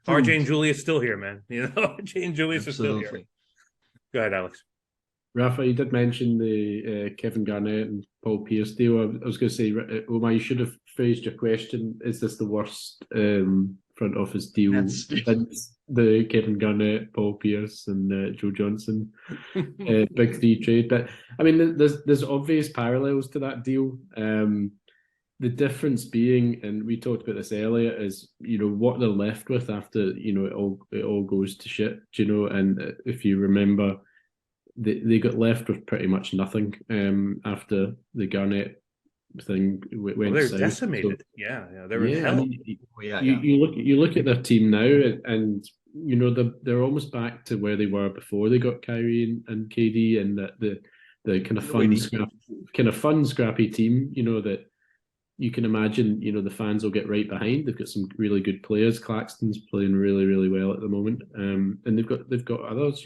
RJ and Julius still here, man. RJ and Julius are still here. Go ahead, Alex. Rafa, you did mention the Kevin Garnett and Paul Pierce deal. I was going to say, Omar, you should have phrased your question. Is this the worst front office deal since the Kevin Garnett, Paul Pierce, and Joe Johnson big three trade? But I mean, there's obvious parallels to that deal. The difference being, and we talked about this earlier, is what they're left with after it all goes to shit. And if you remember, they got left with pretty much nothing after the Garnett thing went they're south. decimated. So, they were in hell. I mean, you look at their team now, and they're almost back to where they were before they got Kyrie and KD, and the kind of fun, scrappy team. That you can imagine. The fans will get right behind. They've got some really good players. Claxton's playing really, really well at the moment, and they've got others.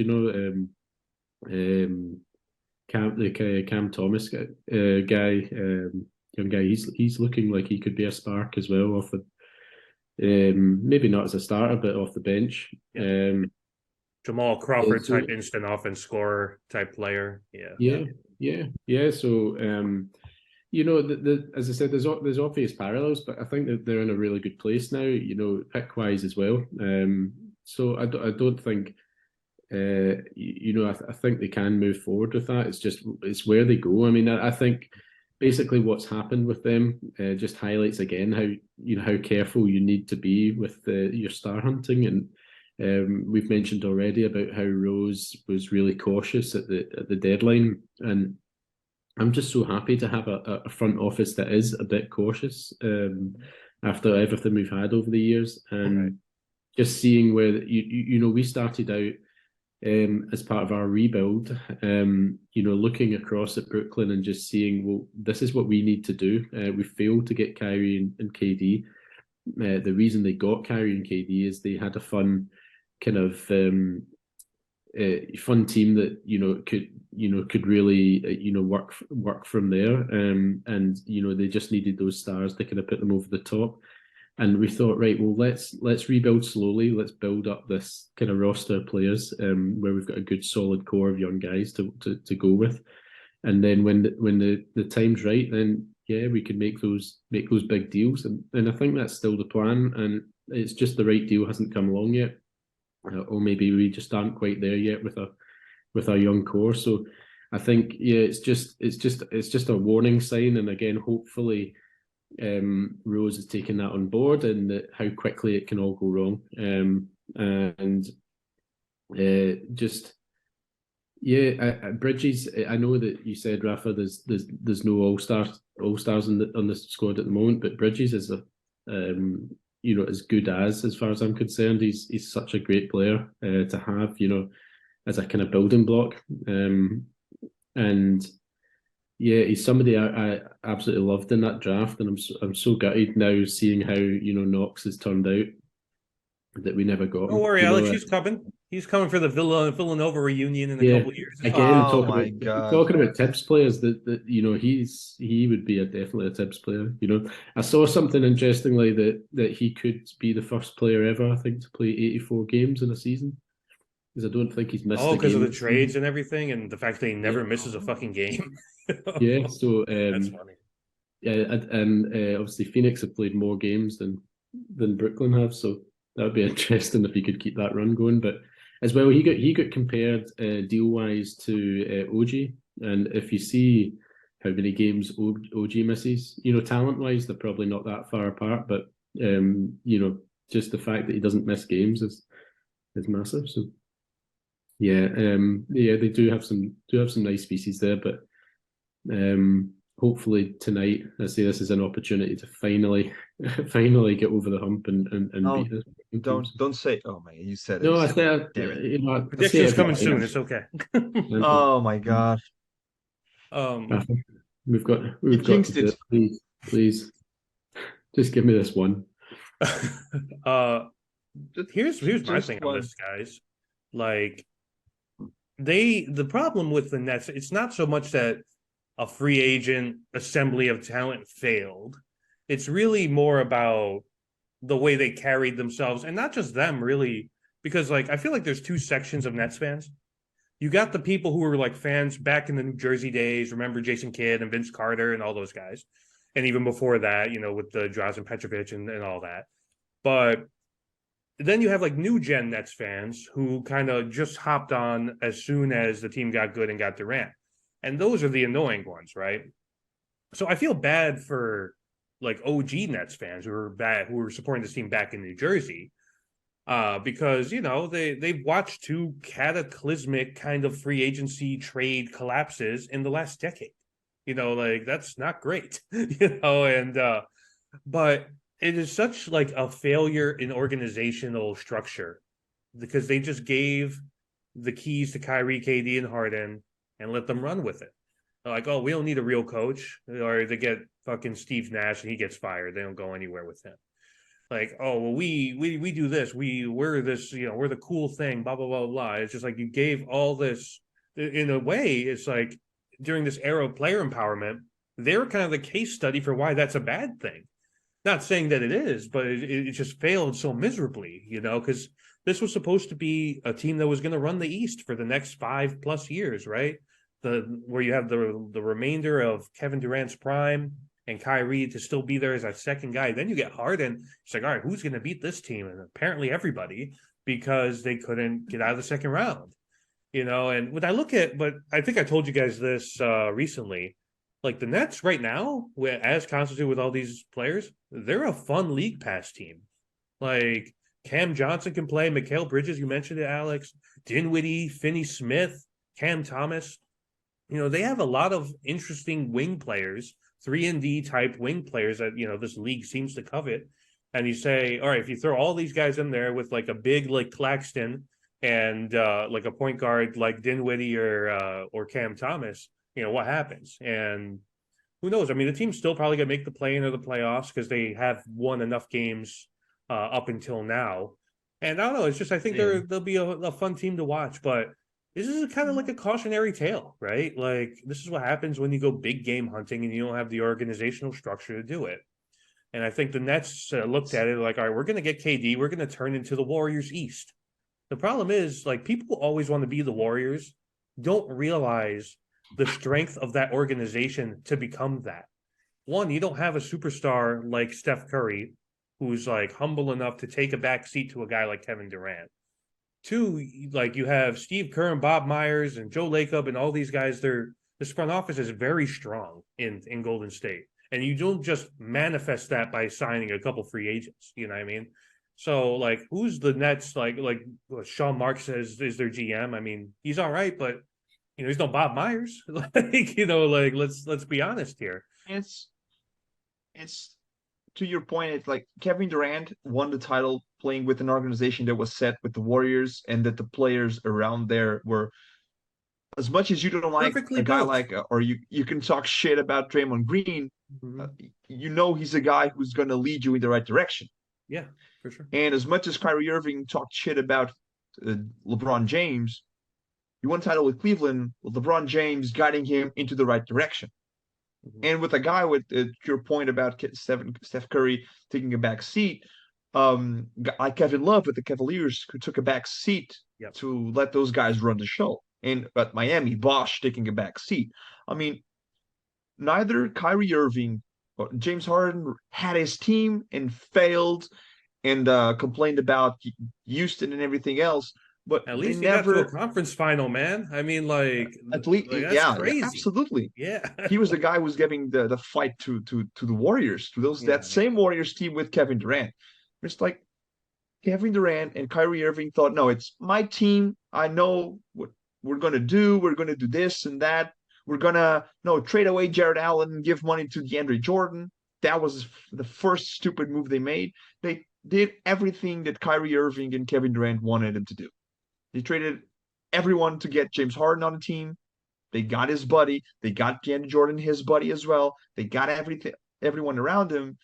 Cam Thomas guy, young guy. He's looking like he could be a spark as well off the maybe not as a starter, but off the bench. Jamal Crawford type instant offense scorer type player. Yeah. So as I said, there's obvious parallels, but I think that they're in a really good place now. Pick wise as well. So I don't think. I think they can move forward with that. It's where they go. I mean, I think basically what's happened with them just highlights again how careful you need to be with your star hunting. And we've mentioned already about how Rose was really cautious at the deadline, and I'm just so happy to have a front office that is a bit cautious after everything we've had over the years, and just seeing where we started out. As part of our rebuild, looking across at Brooklyn and just seeing, well, this is what we need to do. We failed to get Kyrie and KD. The reason they got Kyrie and KD is they had a fun kind of fun team that could really work from there. And they just needed those stars to kind of put them over the top. And we thought, right, well, let's rebuild slowly. Let's build up this kind of roster of players where we've got a good, solid core of young guys to go with. And then when the time's right, then we can make those big deals. And I think that's still the plan. And it's just the right deal hasn't come along yet, or maybe we just aren't quite there yet with our young core. So I think it's just a warning sign. And again, hopefully. Rose is taking that on board, and how quickly it can all go wrong. Bridges. I know that you said, Rafa, there's no all stars on the squad at the moment, but Bridges is as good as far as I'm concerned. He's such a great player to have, as a kind of building block, and. Yeah, he's somebody I absolutely loved in that draft, and I'm so gutted now seeing how Knox has turned out that we never got him. Don't worry, Alex. He's coming. He's coming for the Villanova reunion in a couple of years. Again, talking about Tibbs players, that he would be definitely a Tibbs player. I saw something interestingly that he could be the first player ever, I think, to play 84 games in a season. Because I don't think he's missed. Because of the trades and everything, and the fact that he never misses a fucking game. So that's funny. Yeah, and obviously Phoenix have played more games than Brooklyn have, so that would be interesting if he could keep that run going. But as well, he got compared deal wise to OG, and if you see how many games OG misses, talent wise, they're probably not that far apart, but just the fact that he doesn't miss games is massive. So yeah, they do have some nice pieces there, but hopefully tonight, I say this is an opportunity to finally get over the hump and No, beat this. don't say. Oh my, you said it. No, I say Damn it. I say Predictions every coming soon. time. It's okay. Oh my God, um, you We've got to jinxed do it. it. Please, just give me this one. uh, here's my Just thing on one. this, guys. Like the problem with the Nets, it's not so much that a free agent assembly of talent failed. It's really more about the way they carried themselves, and not just them, really, because like I feel like there's two sections of Nets fans. You got the people who were like fans back in the New Jersey days, remember Jason Kidd and Vince Carter and all those guys, and even before that, with the Drazen Petrovic and all that. But then you have like new gen Nets fans who kind of just hopped on as soon as the team got good and got Durant. And those are the annoying ones, right? So I feel bad for like OG Nets fans who were supporting this team back in New Jersey. Because they've watched two cataclysmic kind of free agency trade collapses in the last decade. Like that's not great. And but it is such like a failure in organizational structure because they just gave the keys to Kyrie, KD, and Harden and let them run with it. They're like, oh, we don't need a real coach, or they get fucking Steve Nash and he gets fired. They don't go anywhere with him. Like, oh, well, we do this. We're this, we're the cool thing. Blah blah blah blah. It's just like you gave all this. In a way, it's like during this era of player empowerment, they're kind of the case study for why that's a bad thing. Not saying that it is, but it just failed so miserably, because this was supposed to be a team that was going to run the East for the next 5+ years, right? Where you have the remainder of Kevin Durant's prime and Kyrie to still be there as that second guy. Then you get Harden. It's like, all right, who's going to beat this team? And apparently everybody, because they couldn't get out of the second round. And when I look at, but I think I told you guys this recently, like the Nets right now, as constituted with all these players, they're a fun league pass team. Like Cam Johnson can play, Mikal Bridges, you mentioned it, Alex, Dinwiddie, Finney Smith, Cam Thomas. They have a lot of interesting wing players, 3-and-D type wing players that, this league seems to covet. And you say, all right, if you throw all these guys in there with like a big like Claxton and like a point guard like Dinwiddie or Cam Thomas, what happens? And who knows? I mean, the team's still probably going to make the play-in or the playoffs because they have won enough games up until now. And I don't know. It's just I think they'll be a fun team to watch. But this is kind of like a cautionary tale, right? Like this is what happens when you go big game hunting and you don't have the organizational structure to do it. And I think the Nets looked at it like, all right, we're going to get KD. We're going to turn into the Warriors East. The problem is, like, people always want to be the Warriors, don't realize the strength of that organization to become that. One, you don't have a superstar like Steph Curry, who's like humble enough to take a back seat to a guy like Kevin Durant. Two, like you have Steve Kerr and Bob Myers and Joe Lacob and all these guys. This front office is very strong in Golden State, and you don't just manifest that by signing a couple free agents. You know what I mean? So like, who's the Nets? Like Sean Marks says is their GM. I mean, he's all right, but he's no Bob Myers. Like let's be honest here. It's to your point. It's like Kevin Durant won the title playing with an organization that was set with the Warriors, and that the players around there were, as much as you don't like Perfectly a guy built. like, or you can talk shit about Draymond Green, he's a guy who's going to lead you in the right direction. Yeah, for sure. And as much as Kyrie Irving talked shit about LeBron James, you won a title with Cleveland, with LeBron James guiding him into the right direction. And with a guy with your point about Steph Curry taking a back seat, like Kevin Love with the Cavaliers, who took a back seat to let those guys run the show. And at Miami, Bosh taking a back seat. I mean, neither Kyrie Irving James Harden had his team and failed and complained about Houston and everything else, but At they least he got to a never conference final, man. I mean, at least that's yeah, yeah, crazy. absolutely. Yeah. He was the guy who was giving the fight to the Warriors, to those Yeah. that same Warriors team with Kevin Durant. It's like Kevin Durant and Kyrie Irving thought, no, it's my team. I know what we're gonna do. We're gonna do this and that. We're gonna no trade away Jared Allen and give money to DeAndre Jordan. That was the first stupid move they made. They did everything that Kyrie Irving and Kevin Durant wanted them to do. They traded everyone to get James Harden on the team. They got his buddy. They got DeAndre Jordan his buddy as well. They got everyone around him,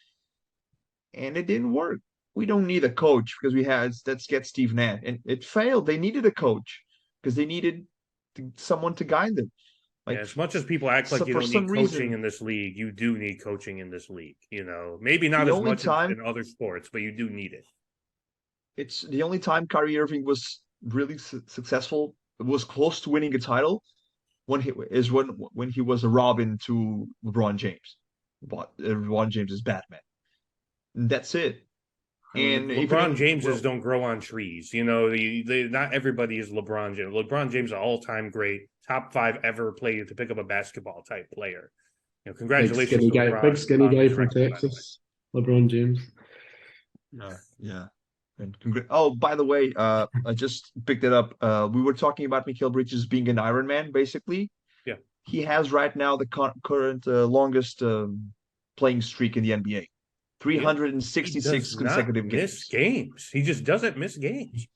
and it didn't work. We don't need a coach because we had let's get Steve Nash, and it failed. They needed a coach because they needed someone to guide them. Yeah, Like as much as people act like so you for don't some need coaching reason, in this league, you do need coaching in this league. Maybe not the as only much in, time in other sports, but you do need it. it's the only time Kyrie Irving was really successful, was close to winning a title when he was a Robin to LeBron James. But LeBron James is Batman. And that's it. I mean, And even LeBron in Jameses well, don't grow on trees. Not everybody is LeBron James. LeBron James is an all-time great, top 5 ever played to pick up a basketball type player. Congratulations to Big LeBron skinny on guy his from record, by the way. Texas, LeBron James. yeah. And oh, by the way, I just picked it up. We were talking about Mikal Bridges being an Iron Man, basically. Yeah, He has right now the current longest playing streak in the NBA. he does 366 not consecutive miss games. games. He just doesn't miss games.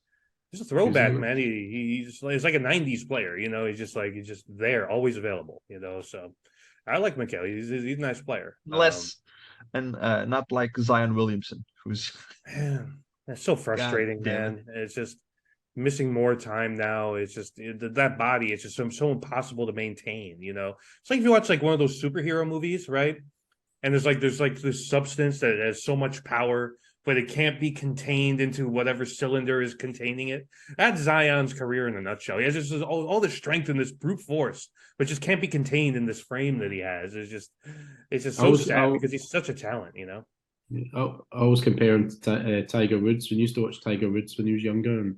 He's a throwback, man. He's like a '90s player. He's just there, always available. So I like Mikal. He's a nice player. Less and not like Zion Williamson, who's Man, that's so God frustrating, damn it. man. It's just missing more time now. It's just that body. It's just so impossible to maintain. It's like if you watch like one of those superhero movies, right? And there's like this substance that has so much power, but it can't be contained into whatever cylinder is containing it. That's Zion's career in a nutshell. He has just all this strength and this brute force, but just can't be contained in this frame that he has. It's just I so was sad because he's such a talent. I was comparing to Tiger Woods when you used to watch Tiger Woods when he was younger, and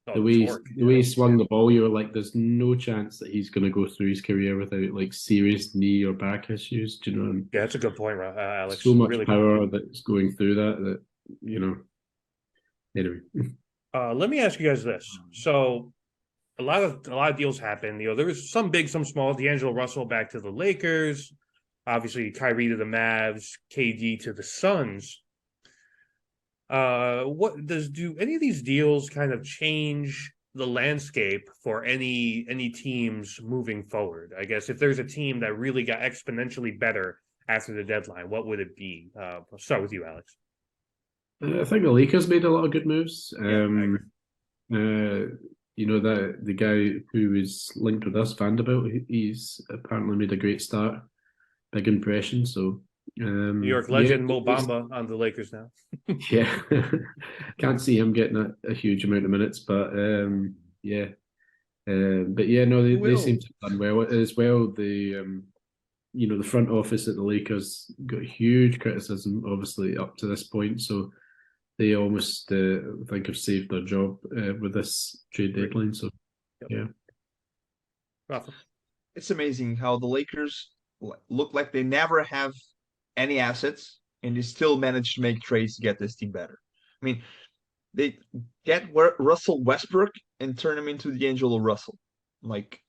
Oh, the way torque, the way he swung the ball, you were like, "There's no chance that he's going to go through his career without like serious knee or back issues." Do you know? And Yeah, that's a good point, Alex. so much Really good power point. that's going through that you know. Anyway, Let me ask you guys this. So a lot of deals happen. There was some big, some small. D'Angelo Russell back to the Lakers. Obviously, Kyrie to the Mavs, KD to the Suns. Do any of these deals kind of change the landscape for any teams moving forward? I guess if there's a team that really got exponentially better after the deadline, what would it be? I'll start with you, Alex. I think the Lakers made a lot of good moves. Yeah, I agree. That the guy who is linked with us, Vanderbilt, he's apparently made a great start, big impression. So, New York legend Mo Bamba on the Lakers now. yeah, can't see him getting a huge amount of minutes, but yeah, but yeah, no, they seem to have done well as well. The front office at the Lakers got huge criticism, obviously up to this point, so they almost think have saved their job with this trade deadline. So, yeah. Rafa. It's amazing how the Lakers look like they never have any assets and they still manage to make trades to get this team better. I mean, they get Russell Westbrook and turn him into D'Angelo Russell. Like,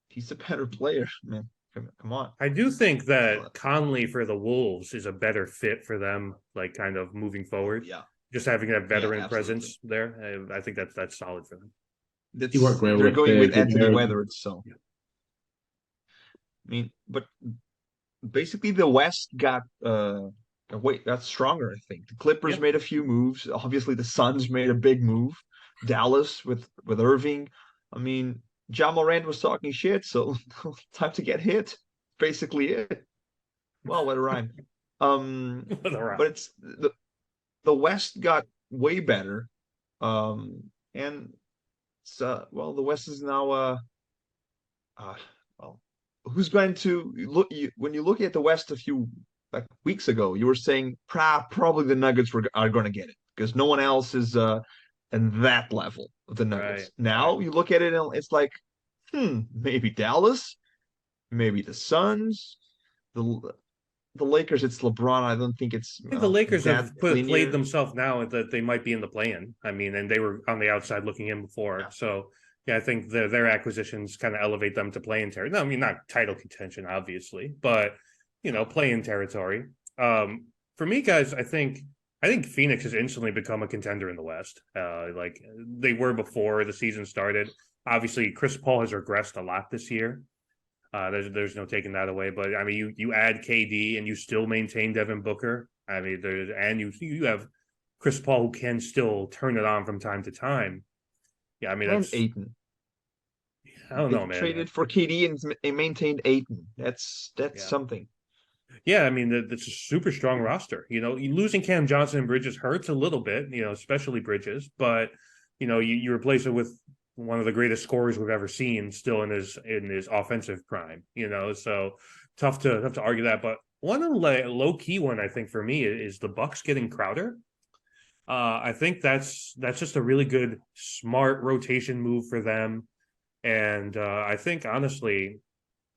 he's a better player, man. Come on. I do think that Conley for the Wolves is a better fit for them, like kind of moving forward. Yeah. Just having that veteran absolutely. presence there. I think that's solid for them. He worked well They're with, going with Anthony Durant. Weathers, so. Yeah. I mean, but basically the West got stronger, I think. The Clippers Yep. made a few moves. Obviously, the Suns made a big move. Dallas with Irving. I mean, Ja Morant was talking shit, so time to get hit. Basically it. Well, what a rhyme. But it's the West got way better. And so the West is now well, who's going to look when you look at the West a few like weeks ago, you were saying probably the Nuggets are going to get it because no one else is in that level of the Right. Nuggets. Now you look at it and it's like, maybe Dallas, maybe the Suns, the the Lakers. It's LeBron. I don't think it's I think the Lakers that have played linear. themselves now that they might be in the play-in. I mean, and they were on the outside looking in before. Yeah. So yeah, I think their acquisitions kind of elevate them to play-in territory. No, I mean not title contention, obviously, but play-in territory. For me, guys, I think Phoenix has instantly become a contender in the West. Like they were before the season started. Obviously, Chris Paul has regressed a lot this year. There's no taking that away. But I mean, you add KD and you still maintain Devin Booker. I mean, you have Chris Paul who can still turn it on from time to time. Yeah, I mean And that's Aiton. I don't They know, man. traded for KD and maintained Aiton. That's Yeah, something. yeah. I mean that's a super strong roster. Losing Cam Johnson and Bridges hurts a little bit. Especially Bridges, but you replace it with one of the greatest scorers we've ever seen, still in his offensive prime. So tough to argue that. But one low key one I think for me is the Bucks getting Crowder. I think that's just a really good, smart rotation move for them, and I think honestly,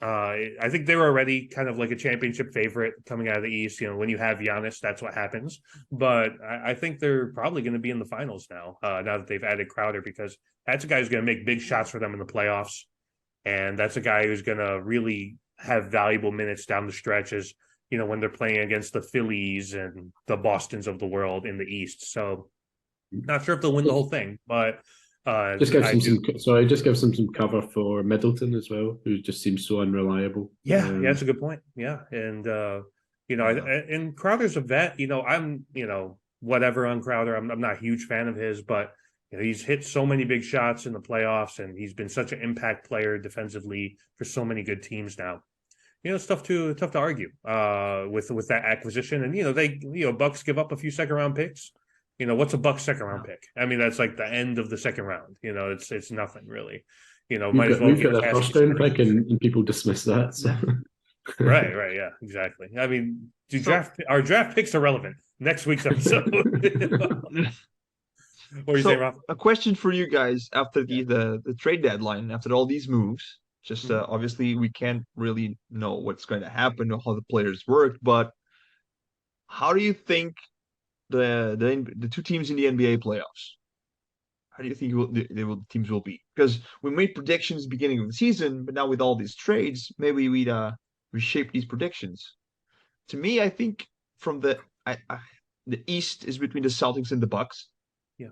I think they're already kind of like a championship favorite coming out of the East. When you have Giannis, that's what happens. But I think they're probably going to be in the finals now, now that they've added Crowder, because that's a guy who's going to make big shots for them in the playoffs. And that's a guy who's going to really have valuable minutes down the stretches, when they're playing against the Phillies and the Bostons of the world in the East. So not sure if they'll win the whole thing, but Just give I some, do. just give some cover for Middleton as well, who just seems so unreliable. Yeah, that's a good point. Yeah, and Yeah. and Crowder's a vet. I'm whatever on Crowder. I'm not a huge fan of his, but he's hit so many big shots in the playoffs, and he's been such an impact player defensively for so many good teams now. It's tough to argue with that acquisition, and they Bucks give up a few second round picks. What's a Bucks second round pick? I mean, that's like the end of the second round. It's nothing really. Might as well We've get got a past first these round first. pick, and people dismiss that. So. Right, yeah, exactly. I mean, So our draft picks are relevant. Next week's episode. What do you say, so Rob? a question for you guys after Yeah. the trade deadline, after all these moves. Just Mhm. obviously we can't really know what's going to happen or how the players work, but how do you think the two teams in the NBA playoffs? How do you think the teams will be? Because we made predictions beginning of the season, but now with all these trades, maybe we'd reshape these predictions. To me, I think from the East is between the Celtics and the Bucks. Yeah.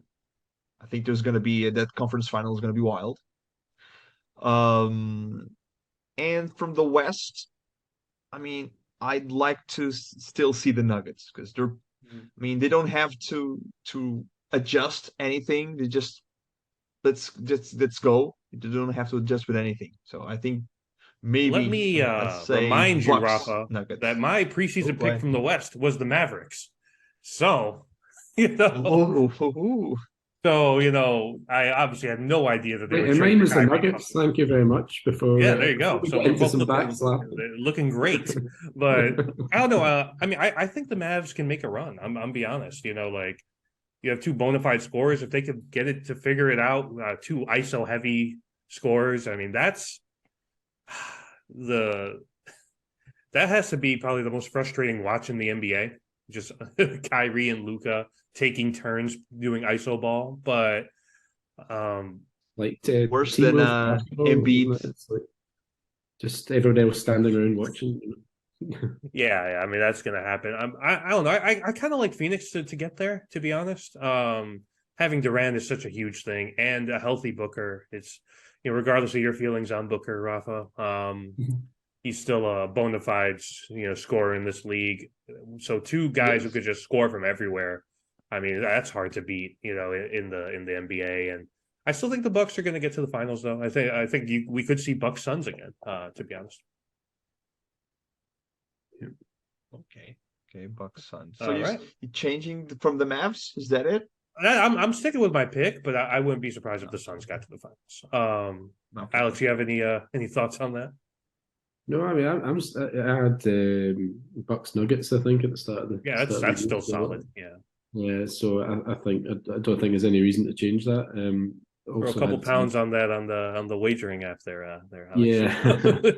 I think there's going to be that conference final is going to be wild. Um, and from the West, I mean, I'd like to still see the Nuggets because Mhm. I mean, they don't have to adjust anything. They just let's go. They don't have to adjust with anything. So I think Let maybe me let's say remind you, Bucks Rafa, that Nuggets. my Oh, preseason go pick ahead. from the West was the Mavericks. So, Oh, oh, oh. I obviously had no idea that they Wait, would and trade mine for was the Kyrie. Nuggets. Thank you very much. Yeah, there you Before go. we So get we're into both some looking great, backslapping. but I don't know. I mean, I think the Mavs can make a run. I'm be honest. Like you have two bona fide scorers. If they could get it to figure it out, two ISO heavy scorers. I mean, the that has to be probably the most frustrating watch in the NBA. Just Kyrie and Luca taking turns doing ISO ball, but Like Worse Teen than Wolf basketball, Embiid. isn't it? It's like just everyone else standing around watching. yeah, I mean that's gonna happen. I don't know. I kind of like Phoenix to get there. To be honest, having Durant is such a huge thing, and a healthy Booker. It's regardless of your feelings on Booker, Rafa, he's still a bona fide scorer in this league. So two guys who Yes. could just score from everywhere. I mean that's hard to beat. In the NBA, and I still think the Bucks are going to get to the finals though. I think we could see Bucks Suns again. To be honest. Okay. Okay, Bucks Suns. So All right. you changing from the Mavs? Is that it? I'm sticking with my pick, but I wouldn't be surprised if the Suns got to the finals. Okay. Alex, you have any thoughts on that? No, I mean, I had Bucks Nuggets, I think, at the Yeah, start of the that's year. still So, solid. Yeah. yeah, so I don't think there's any reason to change that. Throw a Also couple had pounds on that on the wagering app there, Alex. yeah,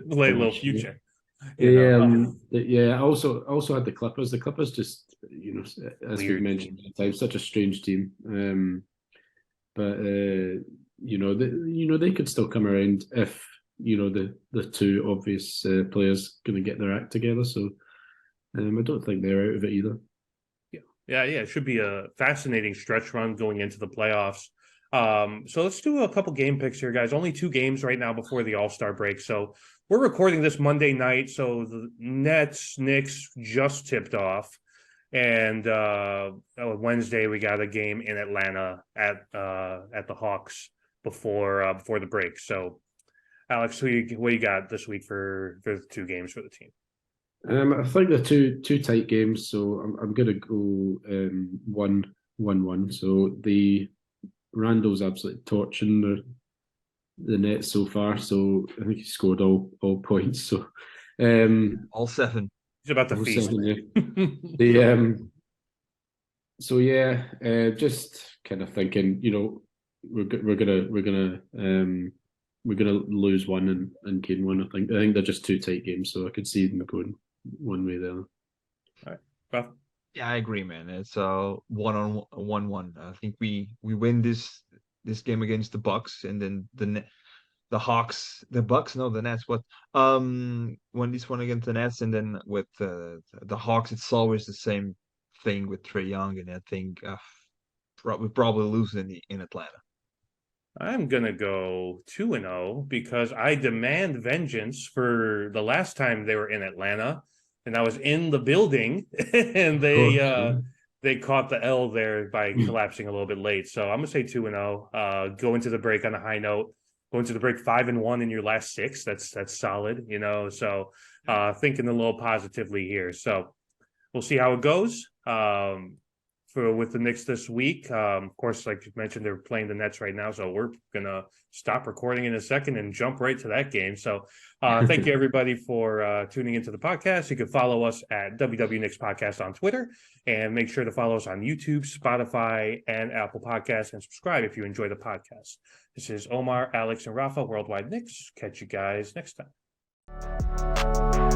Play a I little wish. future. You know, Yeah. I also had the Clippers. The Clippers just, as we've weird mentioned team. many times, such a strange team. But they could still come around if the two obvious players going to get their act together. So I don't think they're out of it either. Yeah. It should be a fascinating stretch run going into the playoffs. So let's do a couple game picks here, guys. Only two games right now before the All-Star break. So we're recording this Monday night. So the Nets, Knicks just tipped off. And Wednesday we got a game in Atlanta at the Hawks before the break. So Alex, what you got this week for the two games for the team? I think they're two tight games, so I'm gonna go 1-1. So the Randall's absolutely torching the net so far. So I think he scored all points. So All seven. He's about to all feast, seven, yeah. man. The so yeah, just kind of thinking, we're gonna lose one and gain one. I think they're just two tight games, so I could see them going one way or the other. All right, well, Yeah, I agree, man. It's 1-1. I think we win this game against the Bucks, and then the Hawks, the Bucks, no, the Nets. What won this one against the Nets, and then with the Hawks, it's always the same thing with Trae Young, and I think we probably lose in Atlanta. I'm gonna go 2-0 because I demand vengeance for the last time they were in Atlanta, and I was in the building, and Of course, they caught the L there by collapsing a little bit late. So I'm gonna say 2-0. Go into the break on a high note. Go into the break 5-1 in your last six. That's solid, you know. So thinking a little positively here. So we'll see how it goes. For with the Knicks this week, of course, like you mentioned, they're playing the Nets right now, so we're gonna stop recording in a second and jump right to that game. So, thank you everybody for tuning into the podcast. You can follow us at WW Knicks Podcast on Twitter, and make sure to follow us on YouTube, Spotify, and Apple Podcasts, and subscribe if you enjoy the podcast. This is Omar, Alex, and Rafa, Worldwide Knicks. Catch you guys next time.